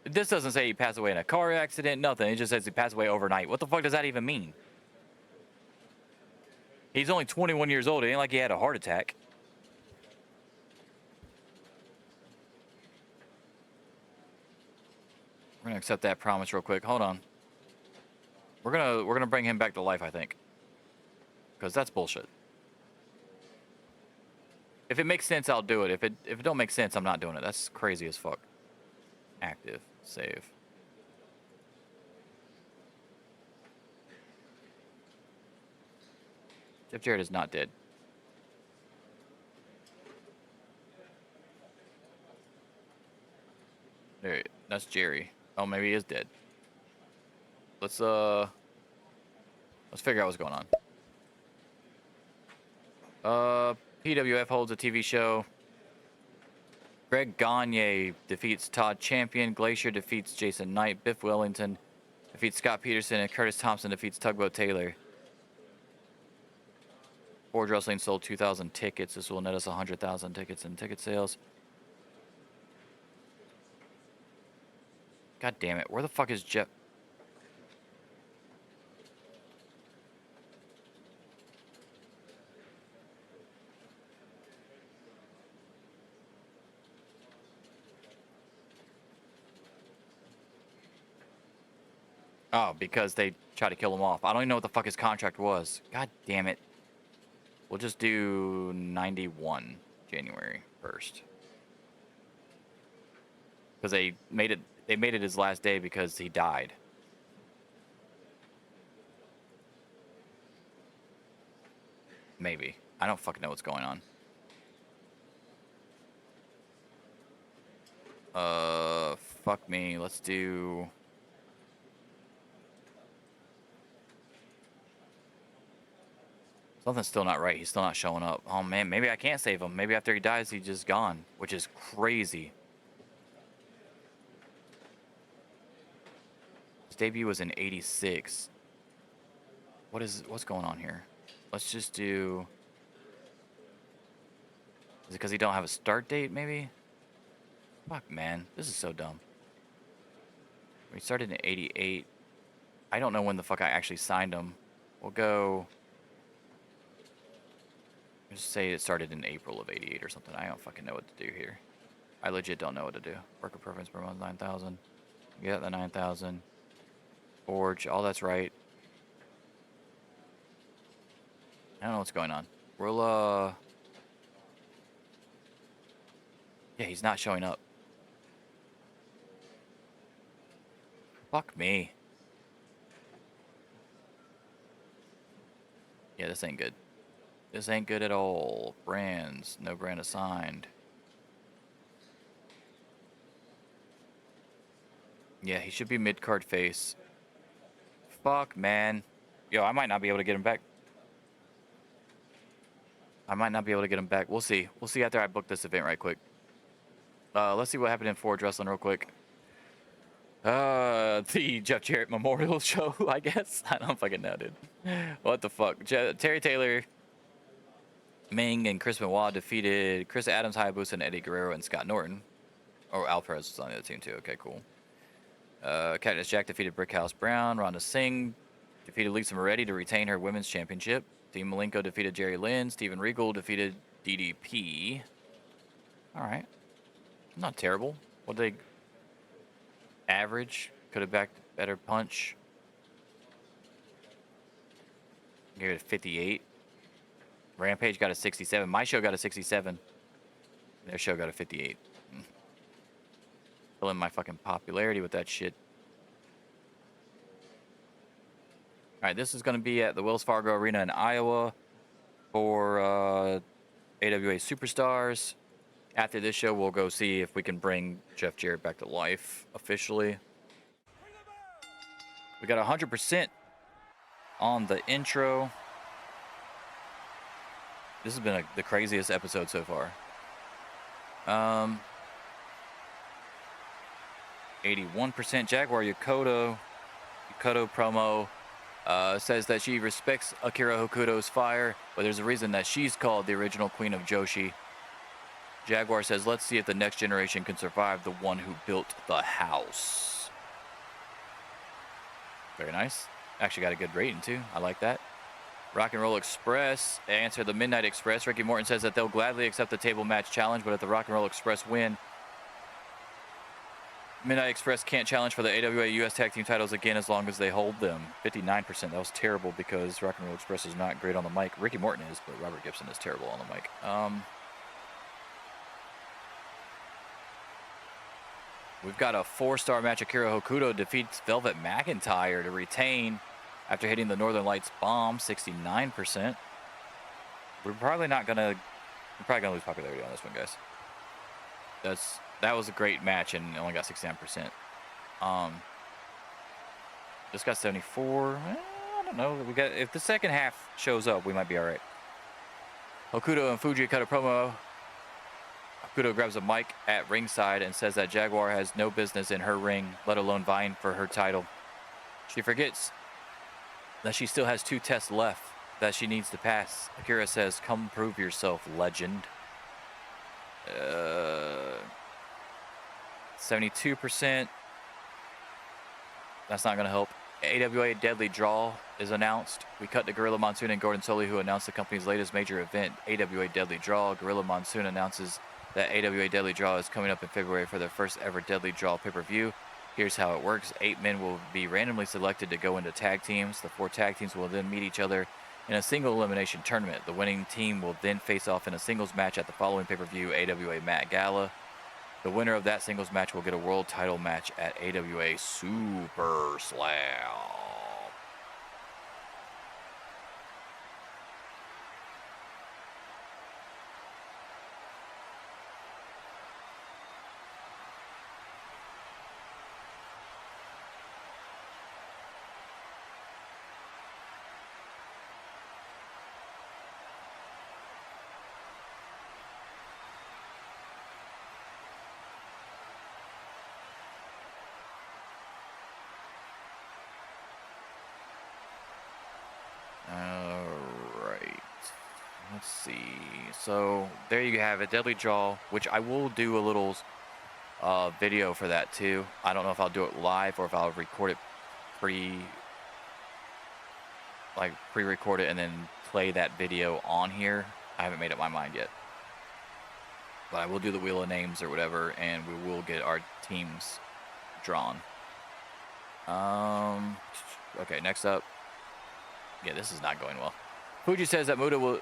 Speaker 1: This doesn't say he passed away in a car accident, nothing. It just says he passed away overnight. What the fuck does that even mean? He's only 21 years old. It ain't like he had a heart attack. We're gonna accept that promise real quick. Hold on. We're gonna bring him back to life, I think. Because that's bullshit. If it makes sense, I'll do it. If it don't make sense, I'm not doing it. That's crazy as fuck. Active. Save. Jeff Jarrett is not dead. That's Jerry. Oh, maybe he is dead. Let's figure out what's going on. PWF holds a TV show. Greg Gagne defeats Todd Champion. Glacier defeats Jason Knight. Biff Wellington defeats Scott Peterson. And Curtis Thompson defeats Tugboat Taylor. Forge Wrestling sold 2,000 tickets. This will net us 100,000 tickets in ticket sales. God damn it. Where the fuck is Jeff? Oh, because they tried to kill him off. I don't even know what the fuck his contract was. God damn it. We'll just do 91 January 1st. Because they made it his last day because he died. Maybe. I don't fucking know what's going on. Fuck me. Let's do... Something's still not right. He's still not showing up. Oh, man. Maybe I can't save him. Maybe after he dies, he's just gone. Which is crazy. His debut was in 86. What's going on here? Let's just do... Is it because he don't have a start date, maybe? Fuck, man. This is so dumb. We started in 88. I don't know when the fuck I actually signed him. We'll go... Just say it started in April of 88 or something. I don't fucking know what to do here. I legit don't know what to do. Worker preference per month, 9,000. Get the 9,000. Forge, all that's right. I don't know what's going on. We'll, yeah, he's not showing up. Fuck me. Yeah, this ain't good. This ain't good at all. Brands. No brand assigned. Yeah, he should be mid-card face. Fuck, man. Yo, I might not be able to get him back. We'll see. We'll see after I book this event right quick. Let's see what happened in Forge Wrestling real quick. The Jeff Jarrett Memorial Show, I guess. I don't fucking know, dude. What the fuck? Terry Taylor, Ming, and Chris Benoit defeated Chris Adams, Hayabusa, and Eddie Guerrero, and Scott Norton. Oh, Al Perez was on the other team, too. Okay, cool. Cactus Jack defeated Brickhouse Brown. Rhonda Singh defeated Lisa Moretti to retain her women's championship. Dean Malenko defeated Jerry Lynn. Steven Regal defeated DDP. All right. Not terrible. What they... Average. Could have backed better punch. Gave it a 58. Rampage got a 67. My show got a 67. Their show got a 58. Filling my fucking popularity with that shit. Alright, this is going to be at the Wells Fargo Arena in Iowa for AWA Superstars. After this show, we'll go see if we can bring Jeff Jarrett back to life officially. We got 100% on the intro. This has been the craziest episode so far. 81% Jaguar Yokota promo says that she respects Akira Hokuto's fire, but there's a reason that she's called the original Queen of Joshi. Jaguar says, let's see if the next generation can survive the one who built the house. Very nice. Actually got a good rating too. I like that. Rock and Roll Express answered the Midnight Express. Ricky Morton says that they'll gladly accept the table match challenge, but if the Rock and Roll Express win, Midnight Express can't challenge for the AWA US Tag Team titles again as long as they hold them. 59%. That was terrible because Rock and Roll Express is not great on the mic. Ricky Morton is, but Robert Gibson is terrible on the mic. We've got a 4-star match. Akira Hokuto defeats Velvet McIntyre to retain after hitting the Northern Lights bomb, 69%. We're probably gonna lose popularity on this one, guys. That was a great match and only got 69%. This got 74. I don't know. We got, if the second half shows up, we might be all right. Hokuto and Fuji cut a promo. Hokuto grabs a mic at ringside and says that Jaguar has no business in her ring, let alone vying for her title. She forgets that she still has 2 tests left that she needs to pass. Akira says, "Come prove yourself, legend." 72%. That's not going to help. AWA Deadly Draw is announced. We cut to Gorilla Monsoon and Gordon Solie, who announced the company's latest major event, AWA Deadly Draw. Gorilla Monsoon announces that AWA Deadly Draw is coming up in February for their first ever Deadly Draw pay-per-view. Here's how it works. 8 men will be randomly selected to go into tag teams. The 4 tag teams will then meet each other in a single elimination tournament. The winning team will then face off in a singles match at the following pay-per-view, AWA Matt Gala. The winner of that singles match will get a world title match at AWA Super Slam. Let's see. So there you have it, Deadly Draw, which I will do a little video for that too. I don't know if I'll do it live or if I'll record it pre-record it and then play that video on here. I haven't made up my mind yet. But I will do the Wheel of Names or whatever, and we will get our teams drawn. Okay, next up. Yeah, this is not going well. Fuji says that Muda will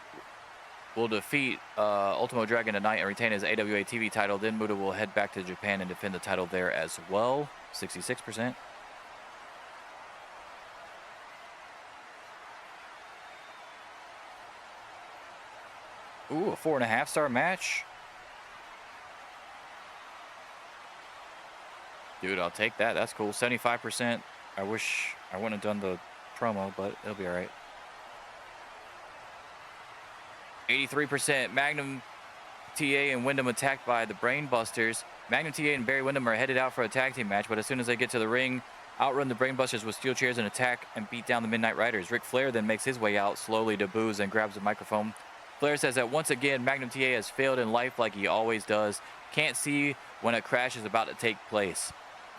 Speaker 1: defeat Ultimo Dragon tonight and retain his AWA TV title. Then Muda will head back to Japan and defend the title there as well. 66%. Ooh, a 4.5-star match. Dude, I'll take that. That's cool. 75%. I wish I wouldn't have done the promo, but it'll be all right. 83%. Magnum TA and Wyndham attacked by the Brainbusters. Magnum TA and Barry Windham are headed out for a tag team match, but as soon as they get to the ring, outrun the Brainbusters with steel chairs and attack and beat down the Midnight Riders. Ric Flair then makes his way out slowly to booze and grabs a microphone. Flair says that once again, Magnum TA has failed in life like he always does. Can't see when a crash is about to take place.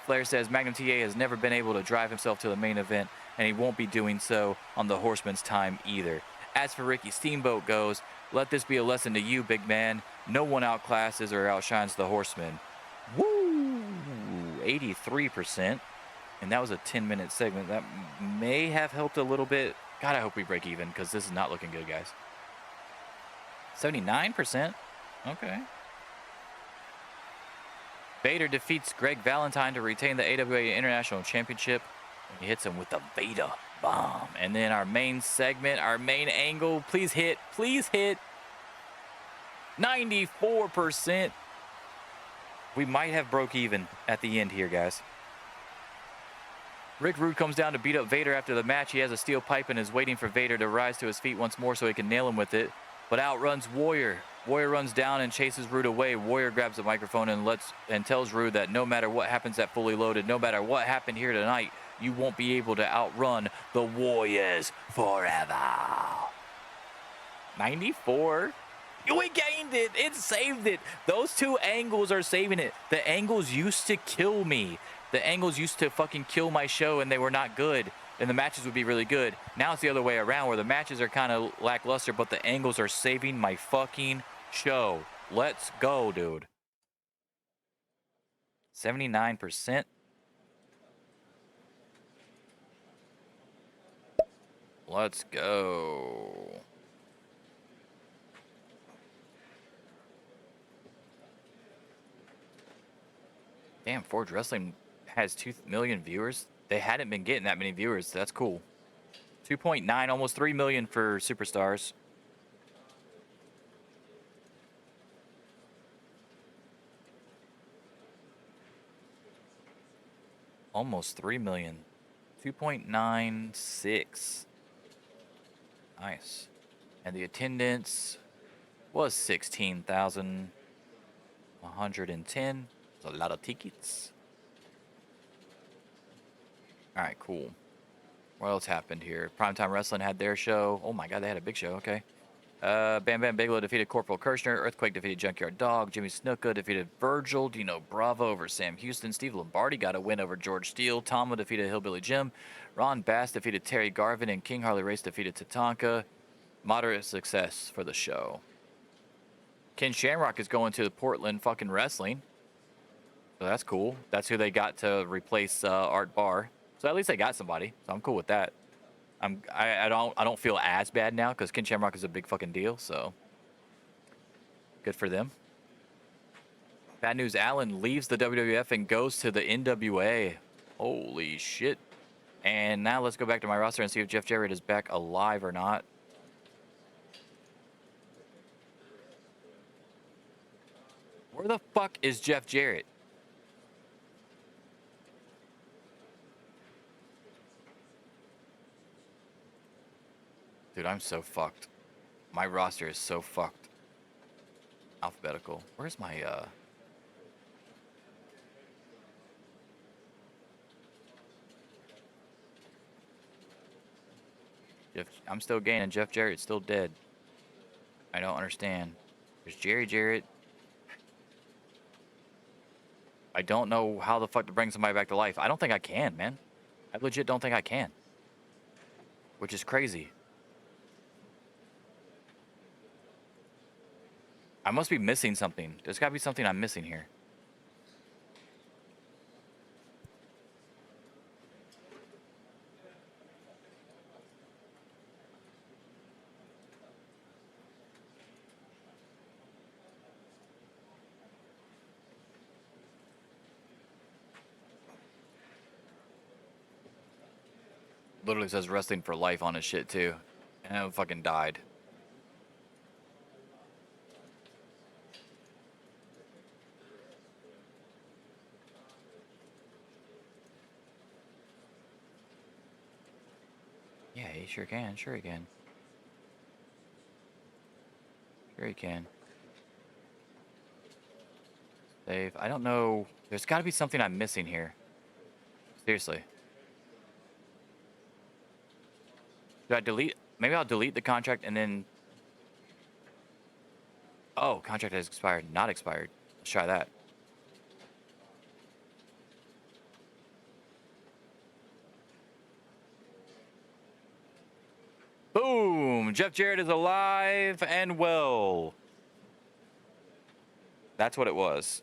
Speaker 1: Flair says Magnum TA has never been able to drive himself to the main event, and he won't be doing so on the Horseman's time either. As for Ricky Steamboat goes, let this be a lesson to you, big man. No one outclasses or outshines the Horseman. Woo! 83%. And that was a 10-minute segment. That may have helped a little bit. God, I hope we break even, because this is not looking good, guys. 79%. Okay. Vader defeats Greg Valentine to retain the AWA International Championship. And he hits him with the Vader bomb. And then our main segment, our main angle. Please hit. Please hit. 94%. We might have broke even at the end here, guys. Rick Rude comes down to beat up Vader after the match. He has a steel pipe and is waiting for Vader to rise to his feet once more so he can nail him with it. But outruns Warrior. Warrior runs down and chases Rude away. Warrior grabs the microphone and tells Rude that no matter what happens at Fully Loaded, no matter what happened here tonight, you won't be able to outrun the Warriors forever. 94. We gained it. It saved it. Those two angles are saving it. The angles used to kill me. The angles used to fucking kill my show, and they were not good. And the matches would be really good. Now it's the other way around, where the matches are kind of lackluster, but the angles are saving my fucking show. Let's go, dude. 79%. Let's go. Damn, Forge Wrestling has 2 million viewers. They hadn't been getting that many viewers. That's cool. 2.9, almost 3 million for Superstars. Almost 3 million. 2.96. Nice. And the attendance was 16,110. It's a lot of tickets. All right, cool. What else happened here? Primetime Wrestling had their show. Oh my God, they had a big show. Okay. Bam Bam Bigelow defeated Corporal Kirshner. Earthquake defeated Junkyard Dog. Jimmy Snuka defeated Virgil. Dino Bravo over Sam Houston. Steve Lombardi got a win over George Steele. Tama defeated Hillbilly Jim. Ron Bass defeated Terry Garvin. And King Harley Race defeated Tatanka. Moderate success for the show. Ken Shamrock is going to Portland fucking wrestling. So that's cool. That's who they got to replace Art Barr. So at least they got somebody. So I'm cool with that. I don't feel as bad now because Ken Shamrock is a big fucking deal. So good for them. Bad news: Allen leaves the WWF and goes to the NWA. Holy shit! And now let's go back to my roster and see if Jeff Jarrett is back alive or not. Where the fuck is Jeff Jarrett? Dude, I'm so fucked. My roster is so fucked. Alphabetical. Where's my, I'm still gaining. Jeff Jarrett's still dead. I don't understand. There's Jerry Jarrett. I don't know how the fuck to bring somebody back to life. I don't think I can, man. I legit don't think I can. Which is crazy. I must be missing something. There's gotta be something I'm missing here. Literally says wrestling for life on his shit too. And I fucking died. Yeah, he sure can. Sure he can. Sure he can. Save. I don't know. There's got to be something I'm missing here. Seriously. Should I delete? Maybe I'll delete the contract and then... Oh, contract has expired. Not expired. Let's try that. Boom! Jeff Jarrett is alive and well. That's what it was.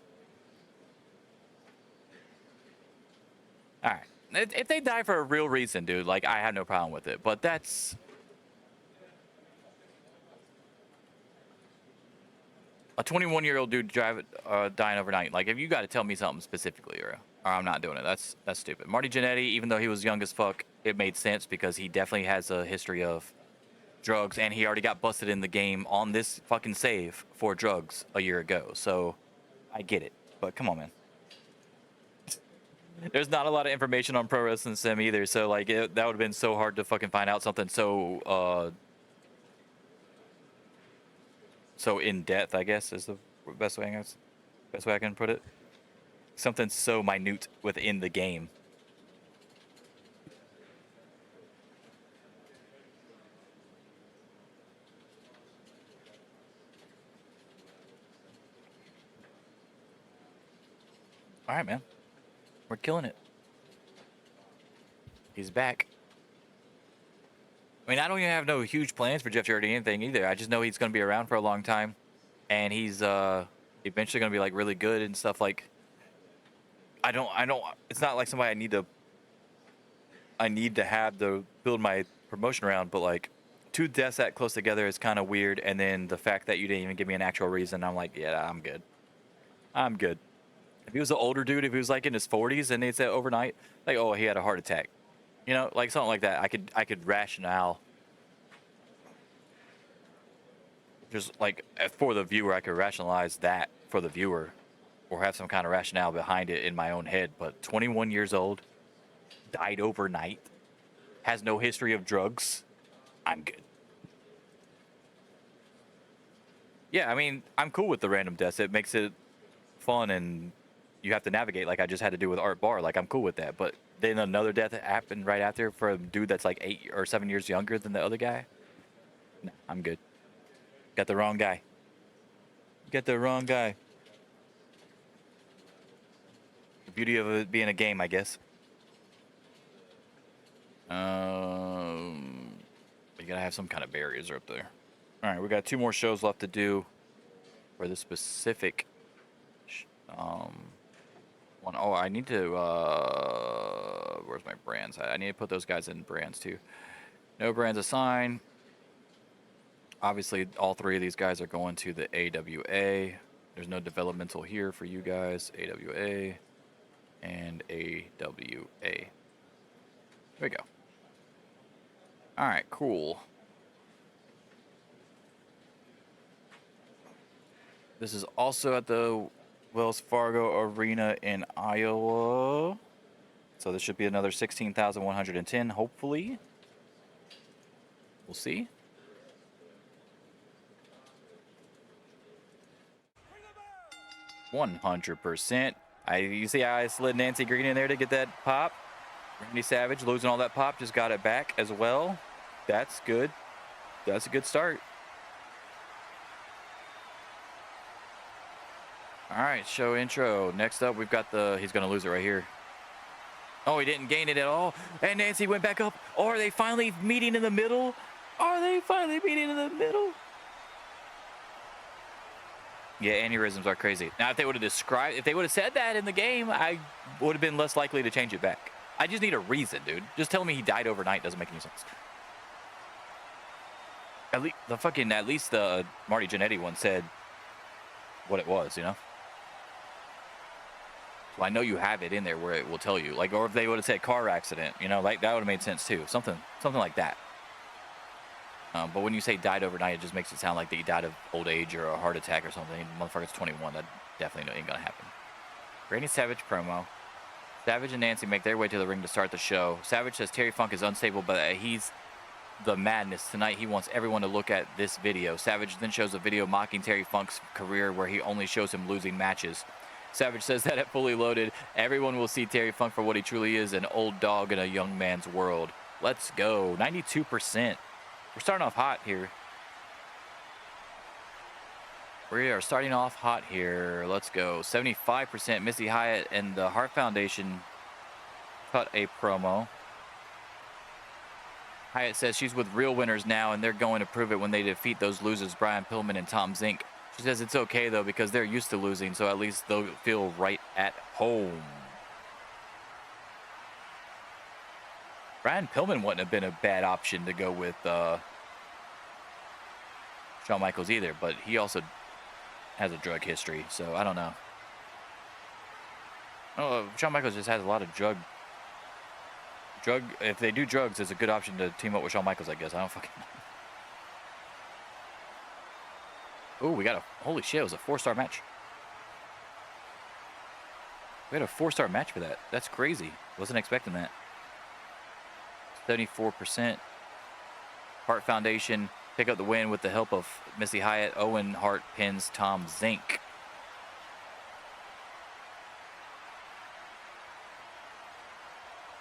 Speaker 1: All right. If they die for a real reason, dude, like, I have no problem with it. But that's... A 21-year-old dude dying overnight. Like, if you got to tell me something specifically, or I'm not doing it. That's stupid. Marty Jannetty, even though he was young as fuck, it made sense because he definitely has a history of drugs, and he already got busted in the game on this fucking save for drugs a year ago. So, I get it. But come on, man. There's not a lot of information on Pro Wrestling Sim either, so like that would have been so hard to fucking find out something so so in depth, I guess is the best way I can put it. Something so minute within the game. All right, man. We're killing it. He's back. I mean, I don't even have no huge plans for Jeff Jarrett or anything either. I just know he's going to be around for a long time, and he's eventually going to be like really good and stuff. Like, I don't. It's not like somebody I need to have to build my promotion around. But like, two deaths that close together is kind of weird. And then the fact that you didn't even give me an actual reason, I'm like, yeah, I'm good. I'm good. If he was an older dude, if he was like in his 40s and they said overnight, like, oh, he had a heart attack, you know, like something like that, I could rationale. Just like for the viewer, I could rationalize that for the viewer, or have some kind of rationale behind it in my own head. But 21 years old, died overnight, has no history of drugs, I'm good. Yeah, I mean, I'm cool with the random deaths. It makes it fun, and you have to navigate like I just had to do with Art Barr. Like, I'm cool with that. But then another death happened right after for a dude that's like 8 or 7 years younger than the other guy. Nah, I'm good. Got the wrong guy. Got the wrong guy. The beauty of it being a game, I guess. You gotta have some kind of barriers up there. All right, we got 2 more shows left to do for this specific one. Oh, I need to where's my brands? I need to put those guys in brands too. No brands assigned. Obviously, all 3 of these guys are going to the AWA. There's no developmental here for you guys. AWA and AWA. There we go. All right, cool. This is also at the Wells Fargo Arena in Iowa. So this should be another 16,110, hopefully. We'll see. %100%. You see how I slid Nancy Green in there to get that pop? Randy Savage losing all that pop, just got it back as well. That's good. That's a good start. All right, show intro. Next up, we've got he's going to lose it right here. Oh, he didn't gain it at all. And Nancy went back up. Or are they finally meeting in the middle? Are they finally meeting in the middle? Yeah, aneurysms are crazy. Now, if they would have said that in the game, I would have been less likely to change it back. I just need a reason, dude. Just tell me he died overnight doesn't make any sense. At least the Marty Jannetty one said what it was, you know? So I know you have it in there where it will tell you. Like, or if they would have said car accident, you know, like that would have made sense too. Something like that. But when you say died overnight, it just makes it sound like that he died of old age or a heart attack or something. Motherfucker's 21. That definitely ain't gonna happen. Randy Savage promo. Savage and Nancy make their way to the ring to start the show. Savage says Terry Funk is unstable, but he's the madness. Tonight he wants everyone to look at this video. Savage then shows a video mocking Terry Funk's career where he only shows him losing matches. Savage says that at Fully Loaded, everyone will see Terry Funk for what he truly is, an old dog in a young man's world. Let's go. 92%. We're starting off hot here. We are starting off hot here. Let's go. 75%. Missy Hyatt and the Hart Foundation cut a promo. Hyatt says she's with real winners now, and they're going to prove it when they defeat those losers, Brian Pillman and Tom Zink. She says it's okay, though, because they're used to losing, so at least they'll feel right at home. Brian Pillman wouldn't have been a bad option to go with Shawn Michaels either, but he also has a drug history, so I don't know. Oh, Shawn Michaels just has a lot of if they do drugs, it's a good option to team up with Shawn Michaels, I guess. I don't fucking know. Oh, we got holy shit, it was a 4-star match. We had a 4-star match for that. That's crazy. Wasn't expecting that. 74%. Hart Foundation pick up the win with the help of Missy Hyatt. Owen Hart pins Tom Zink.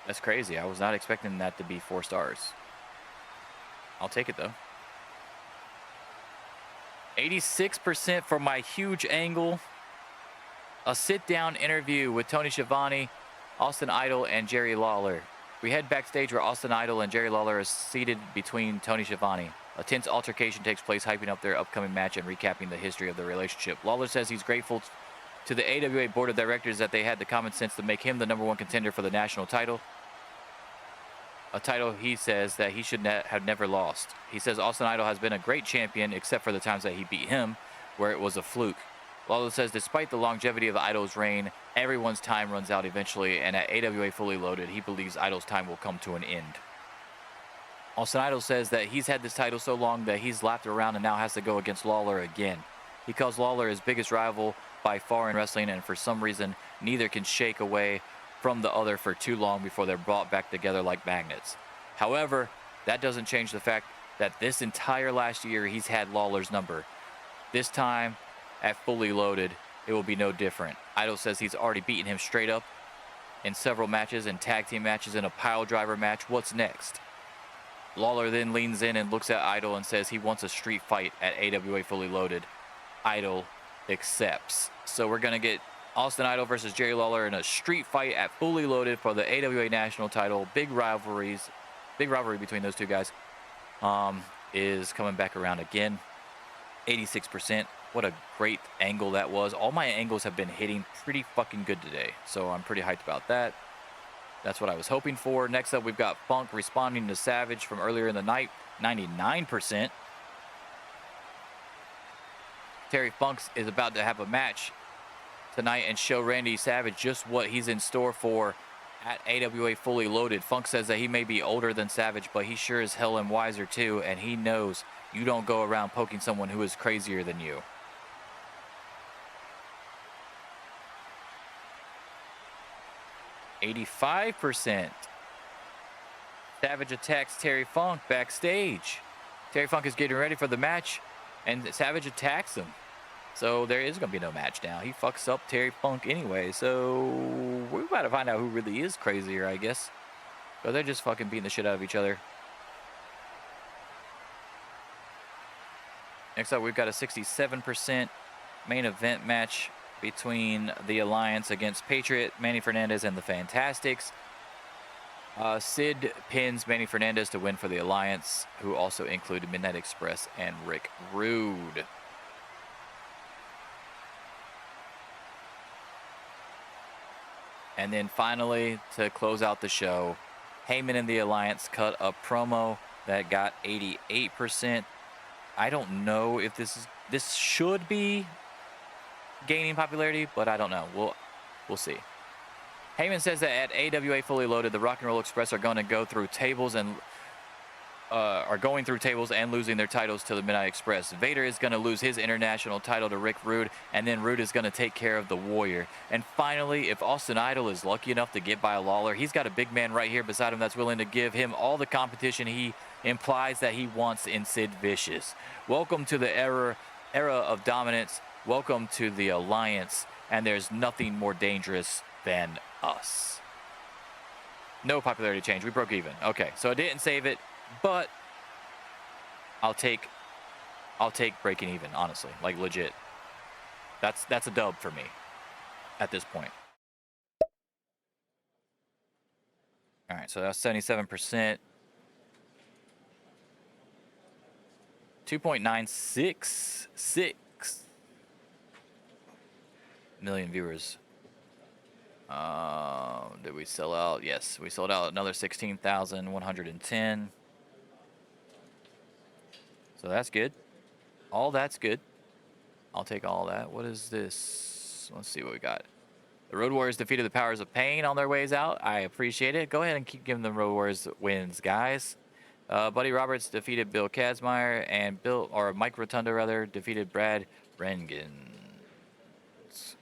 Speaker 1: That's crazy. I was not expecting that to be 4 stars. I'll take it, though. 86% for my huge angle. A sit-down interview with Tony Schiavone, Austin Idol, and Jerry Lawler. We head backstage where Austin Idol and Jerry Lawler are seated between Tony Schiavone. A tense altercation takes place, hyping up their upcoming match and recapping the history of the relationship. Lawler says he's grateful to the AWA Board of Directors that they had the common sense to make him the #1 contender for the national title. A title he says that he should have never lost. He says Austin Idol has been a great champion except for the times that he beat him, where it was a fluke. Lawler says despite the longevity of Idol's reign, everyone's time runs out eventually, and at AWA Fully Loaded, he believes Idol's time will come to an end. Austin Idol says that he's had this title so long that he's lapped around and now has to go against Lawler again. He calls Lawler his biggest rival by far in wrestling, and for some reason, neither can shake away from the other for too long before they're brought back together like magnets. However, that doesn't change the fact that this entire last year he's had Lawler's number. This time at Fully Loaded, it will be no different. Idol says he's already beaten him straight up in several matches and tag team matches in a pile driver match. What's next? Lawler then leans in and looks at Idol and says he wants a street fight at AWA Fully Loaded. Idol accepts. So we're going to get Austin Idol versus Jerry Lawler in a street fight at Fully Loaded for the AWA National title. Big rivalry between those two guys is coming back around again. 86%. What a great angle that was. All my angles have been hitting pretty fucking good today, so I'm pretty hyped about that. That's what I was hoping for. Next up, we've got Funk responding to Savage from earlier in the night. 99%. Terry Funk is about to have a match tonight and show Randy Savage just what he's in store for at AWA Fully Loaded. Funk says that he may be older than Savage, but he sure as hell and wiser too, and he knows you don't go around poking someone who is crazier than you. %. Savage attacks Terry Funk backstage. Terry Funk is getting ready for the match, and Savage attacks him. So there is going to be no match now. He fucks up Terry Funk anyway. So we're about to find out who really is crazier, I guess. But they're just fucking beating the shit out of each other. Next up, we've got a 67% main event match between the Alliance against Patriot, Manny Fernandez, and the Fantastics. Sid pins Manny Fernandez to win for the Alliance, who also included Midnight Express and Rick Rude. And then finally, to close out the show, Heyman and the Alliance cut a promo that got 88%. I don't know if this should be gaining popularity, but I don't know. We'll see. Heyman says that at AWA Fully Loaded, the Rock and Roll Express are going to go through tables and losing their titles to the Midnight Express. Vader is going to lose his international title to Rick Rude, and then Rude is going to take care of the Warrior. And finally, if Austin Idol is lucky enough to get by a Lawler, he's got a big man right here beside him that's willing to give him all the competition he implies that he wants in Sid Vicious. Welcome to the era of dominance. Welcome to the Alliance, and there's nothing more dangerous than us. No popularity change. We broke even. Okay, so I didn't save it, but I'll take breaking even, honestly. Like, legit. That's a dub for me at this point. All right, so that's 77%. 2.966 million viewers. Did we sell out? Yes, we sold out another 16,110. So that's good. All that's good. I'll take all that. What is this? Let's see what we got. The Road Warriors defeated the Powers of Pain on their ways out. I appreciate it. Go ahead and keep giving the Road Warriors wins, guys. Buddy Roberts defeated Bill Kazmaier, and Mike Rotunda rather defeated Brad Rengen.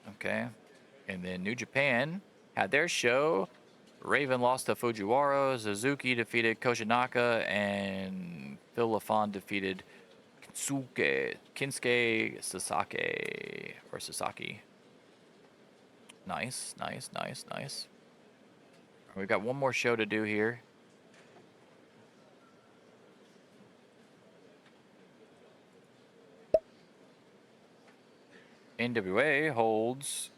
Speaker 1: Okay. And then New Japan had their show. Raven lost to Fujiwara. Suzuki defeated Koshinaka, and Phil LaFon defeated Kinsuke Sasaki. Nice. We've got one more show to do here. NWA holds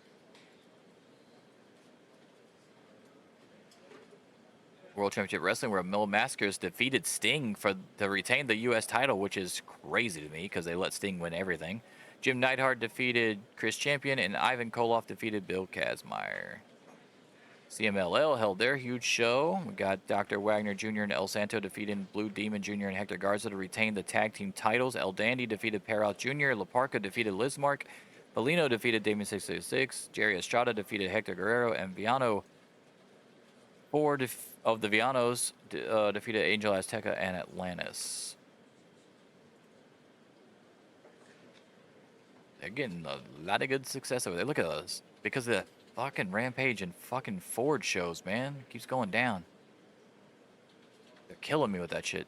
Speaker 1: World Championship Wrestling, where Mil Mascaras defeated Sting to retain the U.S. title, which is crazy to me because they let Sting win everything. Jim Neidhart defeated Chris Champion, and Ivan Koloff defeated Bill Kazmaier. CMLL held their huge show. We got Dr. Wagner Jr. and El Santo defeating Blue Demon Jr. and Hector Garza to retain the tag team titles. El Dandy defeated Peralta Jr. La Parca defeated Lizmark. Bellino defeated Damien 666. Jerry Estrada defeated Hector Guerrero, and Viano, four of the Vianos defeated Angel Azteca and Atlantis. They're getting a lot of good success over there. Look at those. Because Fucking Rampage and fucking Ford shows, man. Keeps going down. They're killing me with that shit.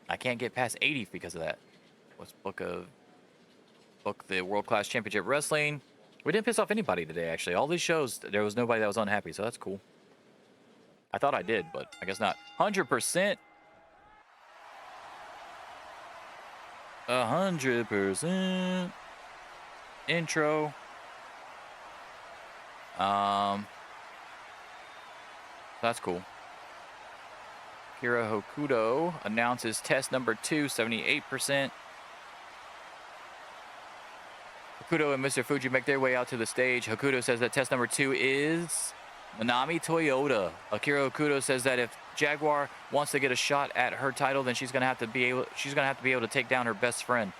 Speaker 1: I can't get past 80 because of that. Let's book the World Class Championship Wrestling. We didn't piss off anybody today, actually. All these shows, there was nobody that was unhappy, so that's cool. I thought I did, but I guess not. 100%. 100% intro. That's cool. Kira Hokuto announces test number 2, 78%. Hokuto and Mr. Fuji make their way out to the stage. Hokuto says that test number 2 is Manami Toyota. Akira Hokuto says that if Jaguar wants to get a shot at her title, then she's gonna have to be able to take down her best friend.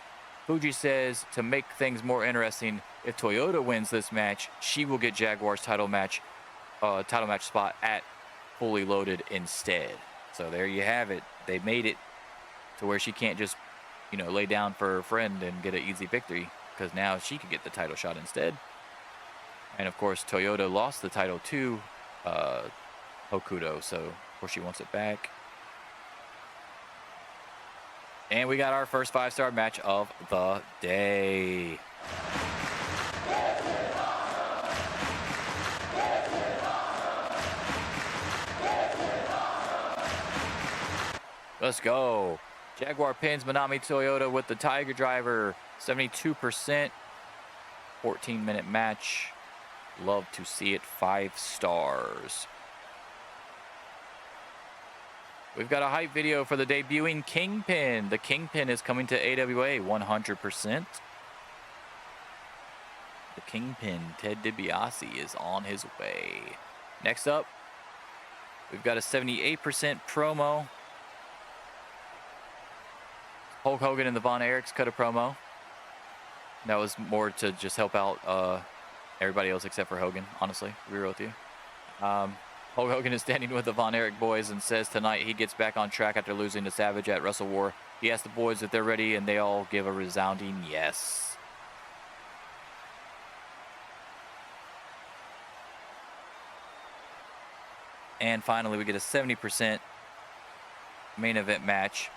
Speaker 1: Fuji says to make things more interesting, if Toyota wins this match, she will get Jaguar's title match spot at Fully Loaded instead. So there you have it. They made it to where she can't just, lay down for her friend and get an easy victory, because now she could get the title shot instead. And of course, Toyota lost the title to Hokuto, so of course she wants it back. And we got our first 5-star match of the day. Let's go. Jaguar pins Manami Toyota with the Tiger Driver, 72%. 14-minute match. Love to see it. 5 stars. We've got a hype video for the debuting Kingpin. The Kingpin is coming to AWA 100%. The Kingpin, Ted DiBiase, is on his way. Next up, we've got a 78% promo. Hulk Hogan and the Von Erichs cut a promo. That was more to just help out everybody else except for Hogan, honestly. To be real with you. Hulk Hogan is standing with the Von Erich boys and says tonight he gets back on track after losing to Savage at Wrestle War. He asks the boys if they're ready, and they all give a resounding yes. And finally, we get a 70% main event match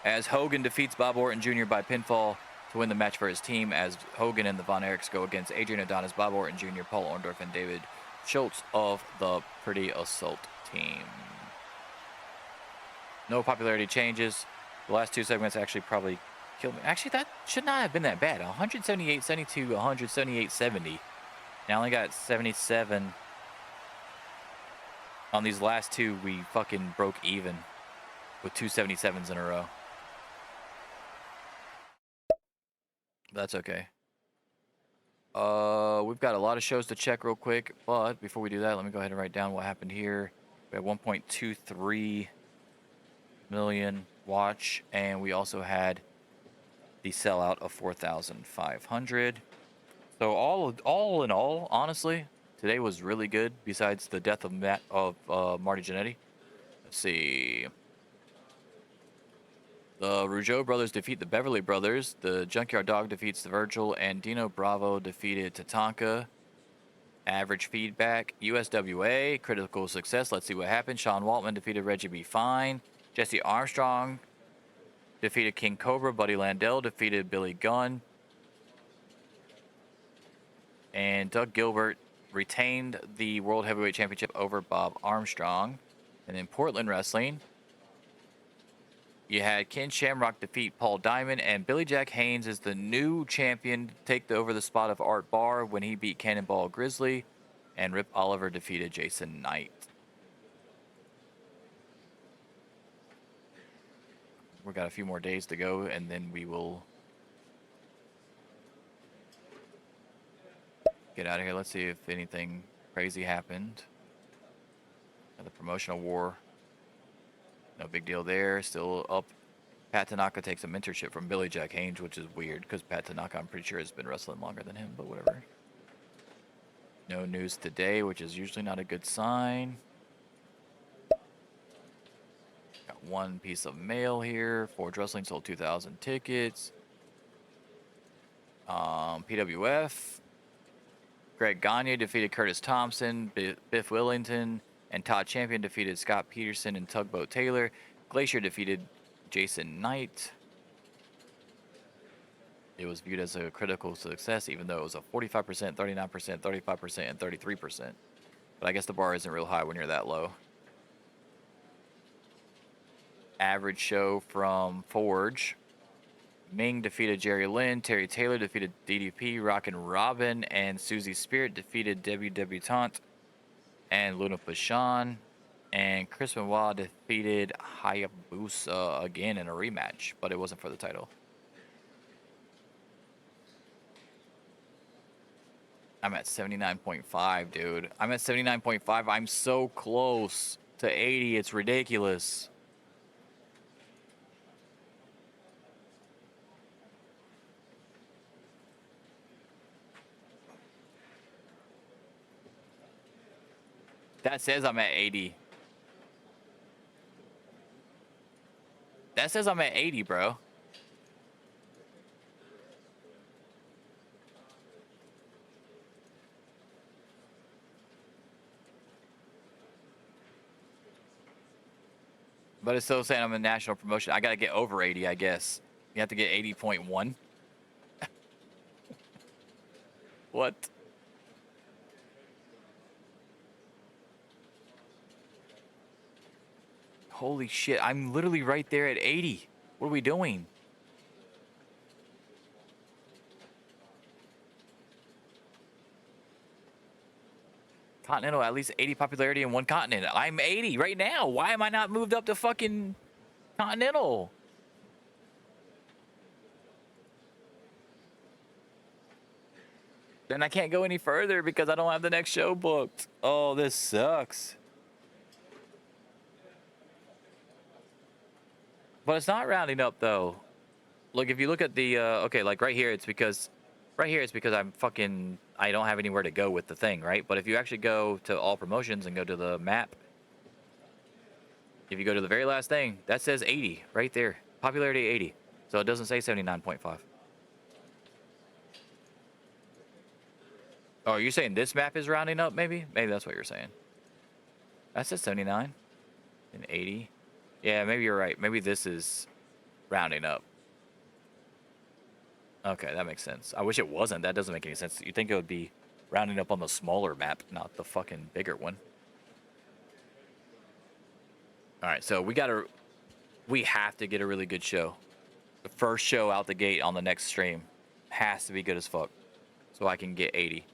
Speaker 1: as Hogan defeats Bob Orton Jr. by pinfall to win the match for his team, as Hogan and the Von Erichs go against Adrian Adonis, Bob Orton Jr., Paul Orndorff, and David Schultz of the Pretty Assault team. No popularity changes. The last 2 segments actually probably killed me. Actually, that should not have been that bad. 178.72, 178.70. And I only got 77. On these last 2, we fucking broke even with 2 77s in a row. That's okay. We've got a lot of shows to check real quick, but before we do that, let me go ahead and write down what happened here. We had 1.23 million watch, and we also had the sellout of 4,500. So all in all, honestly, today was really good. Besides the death of Marty Jannetty. Let's see. The Rougeau brothers defeat the Beverly brothers. The Junkyard Dog defeats the Virgil, and Dino Bravo defeated Tatanka. Average feedback. USWA, critical success. Let's see what happened. Sean Waltman defeated Reggie B. Fine. Jesse Armstrong defeated King Cobra. Buddy Landell defeated Billy Gunn. And Doug Gilbert retained the World Heavyweight Championship over Bob Armstrong. And in Portland Wrestling, you had Ken Shamrock defeat Paul Diamond, and Billy Jack Haynes is the new champion to take over the spot of Art Barr when he beat Cannonball Grizzly, and Rip Oliver defeated Jason Knight. We've got a few more days to go, and then we will get out of here. Let's see if anything crazy happened. The promotional war. No big deal there. Still up. Pat Tanaka takes a mentorship from Billy Jack Haynes, which is weird because Pat Tanaka, I'm pretty sure, has been wrestling longer than him, but whatever. No news today, which is usually not a good sign. Got one piece of mail here. Forge Wrestling sold 2,000 tickets. PWF. Greg Gagne defeated Curtis Thompson. Biff Willington and Todd Champion defeated Scott Peterson and Tugboat Taylor. Glacier defeated Jason Knight. It was viewed as a critical success, even though it was a 45%, 39%, 35%, and 33%. But I guess the bar isn't real high when you're that low. Average show from Forge. Ming defeated Jerry Lynn. Terry Taylor defeated DDP. Rockin' Robin and Susie Spirit defeated Debbie Debutante and Luna Pashan. And Chris Benoit defeated Hayabusa again in a rematch, but it wasn't for the title. I'm at 79.5, dude. I'm at 79.5. I'm so close to 80. It's ridiculous. That says I'm at 80. That says I'm at 80, bro. But it's still saying I'm in national promotion. I gotta get over 80, I guess. You have to get 80.1. What? Holy shit, I'm literally right there at 80. What are we doing? Continental, at least 80 popularity in one continent. I'm 80 right now. Why am I not moved up to fucking Continental? Then I can't go any further because I don't have the next show booked. Oh, this sucks. But it's not rounding up though. Look, if you look at the okay, like right here, it's because I don't have anywhere to go with the thing, right? But if you actually go to all promotions and go to the map, if you go to the very last thing, that says 80 right there. Popularity 80. So it doesn't say 79.5. Oh, are you saying this map is rounding up maybe? Maybe that's what you're saying. That says 79 and 80. Yeah, maybe you're right. Maybe this is rounding up. Okay, that makes sense. I wish it wasn't. That doesn't make any sense. You'd think it would be rounding up on the smaller map, not the fucking bigger one. All right, so we have to get a really good show. The first show out the gate on the next stream has to be good as fuck, so I can get 80.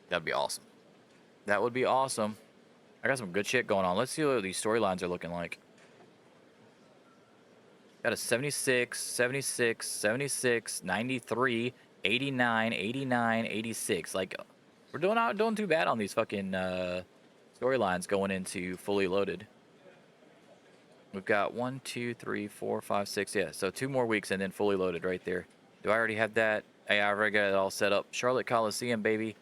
Speaker 1: That'd be awesome. That would be awesome. I got some good shit going on. Let's see what these storylines are looking like. Got a 76, 76, 76, 93, 89, 89, 86. Like, we're not doing too bad on these fucking storylines going into Fully Loaded. We've got 1, 2, 3, 4, 5, 6. Yeah, so 2 more weeks and then Fully Loaded right there. Do I already have that? Hey, I already got it all set up. Charlotte Coliseum, baby.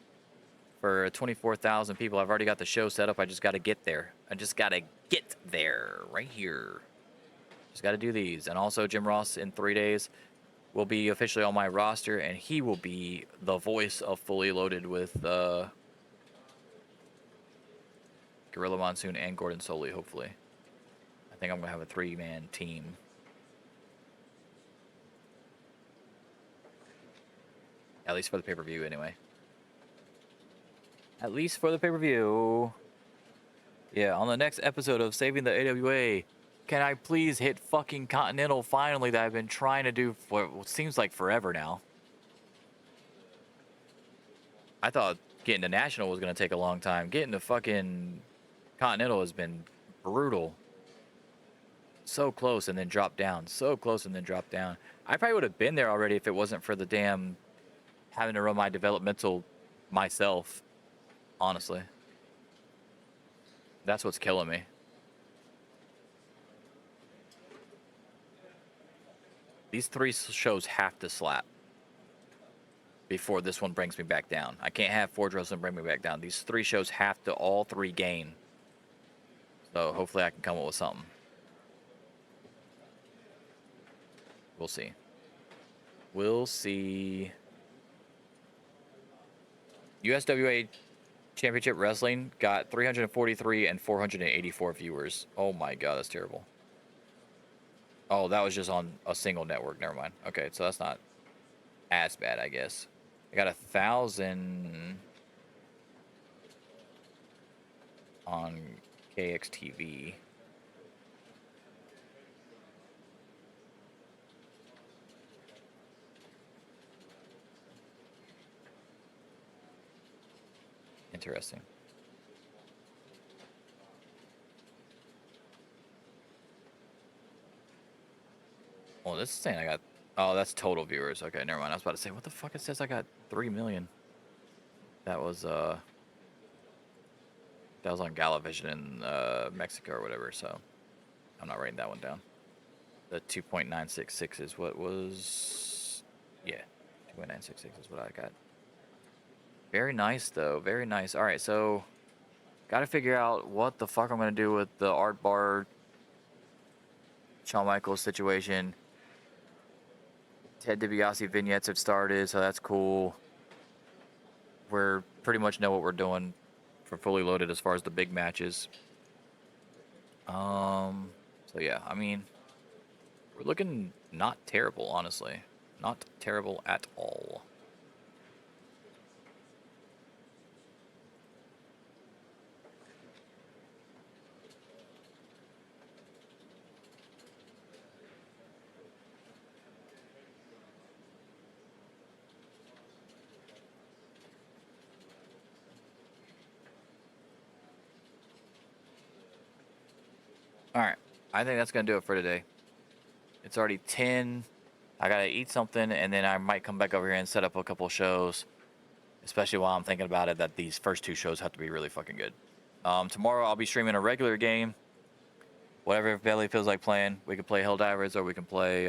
Speaker 1: For 24,000 people. I've already got the show set up. I just got to get there. I just got to get there right here. Just got to do these. And also Jim Ross in 3 days will be officially on my roster, and he will be the voice of Fully Loaded with Gorilla Monsoon and Gordon Soley, hopefully. I think I'm going to have a 3-man team. At least for the pay-per-view, anyway. At least for the pay-per-view. Yeah, on the next episode of Saving the AWA, can I please hit fucking Continental finally that I've been trying to do for what seems like forever now. I thought getting to National was going to take a long time. Getting to fucking Continental has been brutal. So close and then drop down. So close and then drop down. I probably would have been there already if it wasn't for the damn having to run my developmental myself. Honestly. That's what's killing me. These 3 shows have to slap before this one brings me back down. I can't have Forge Wrestling bring me back down. These 3 shows have to all 3 gain. So hopefully I can come up with something. We'll see. we'll see. USWA Championship Wrestling got 343 and 484 viewers. Oh my god, that's terrible. Oh, that was just on a single network. Never mind. Okay, so that's not as bad, I guess. I got 1,000 on KXTV. Interesting. Well, this is saying I got. Oh, that's total viewers. Okay, never mind. I was about to say, what the fuck? It says I got 3 million. That was on Galavision in Mexico or whatever. So I'm not writing that one down. The 2.966 is what was. Yeah, 2.966 is what I got. Very nice though. Very nice. All right, so got to figure out what the fuck I'm gonna do with the art bar Shawn Michaels situation. Ted DiBiase vignettes have started, so that's cool. We're pretty much know what we're doing for Fully Loaded as far as the big matches. So yeah, I mean, we're looking not terrible, honestly. Not terrible at all. All right, I think that's gonna do it for today. It's already 10. I gotta eat something, and then I might come back over here and set up a couple shows. Especially while I'm thinking about it, that these first two shows have to be really fucking good. Tomorrow I'll be streaming a regular game. Whatever Belly feels like playing. We can play Helldivers, or we can play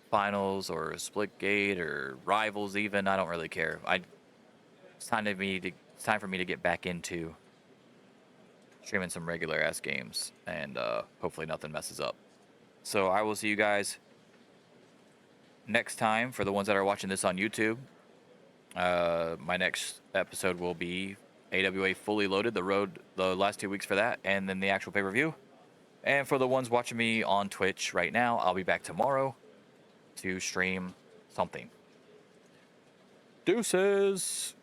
Speaker 1: Finals, or Splitgate, or Rivals even. I don't really care. It's time for me to get back into streaming some regular ass games, and hopefully nothing messes up. So I will see you guys next time. For the ones that are watching this on YouTube, my next episode will be AWA Fully Loaded, the last 2 weeks for that, and then the actual pay-per-view. And for the ones watching me on Twitch right now, I'll be back tomorrow to stream something. Deuces!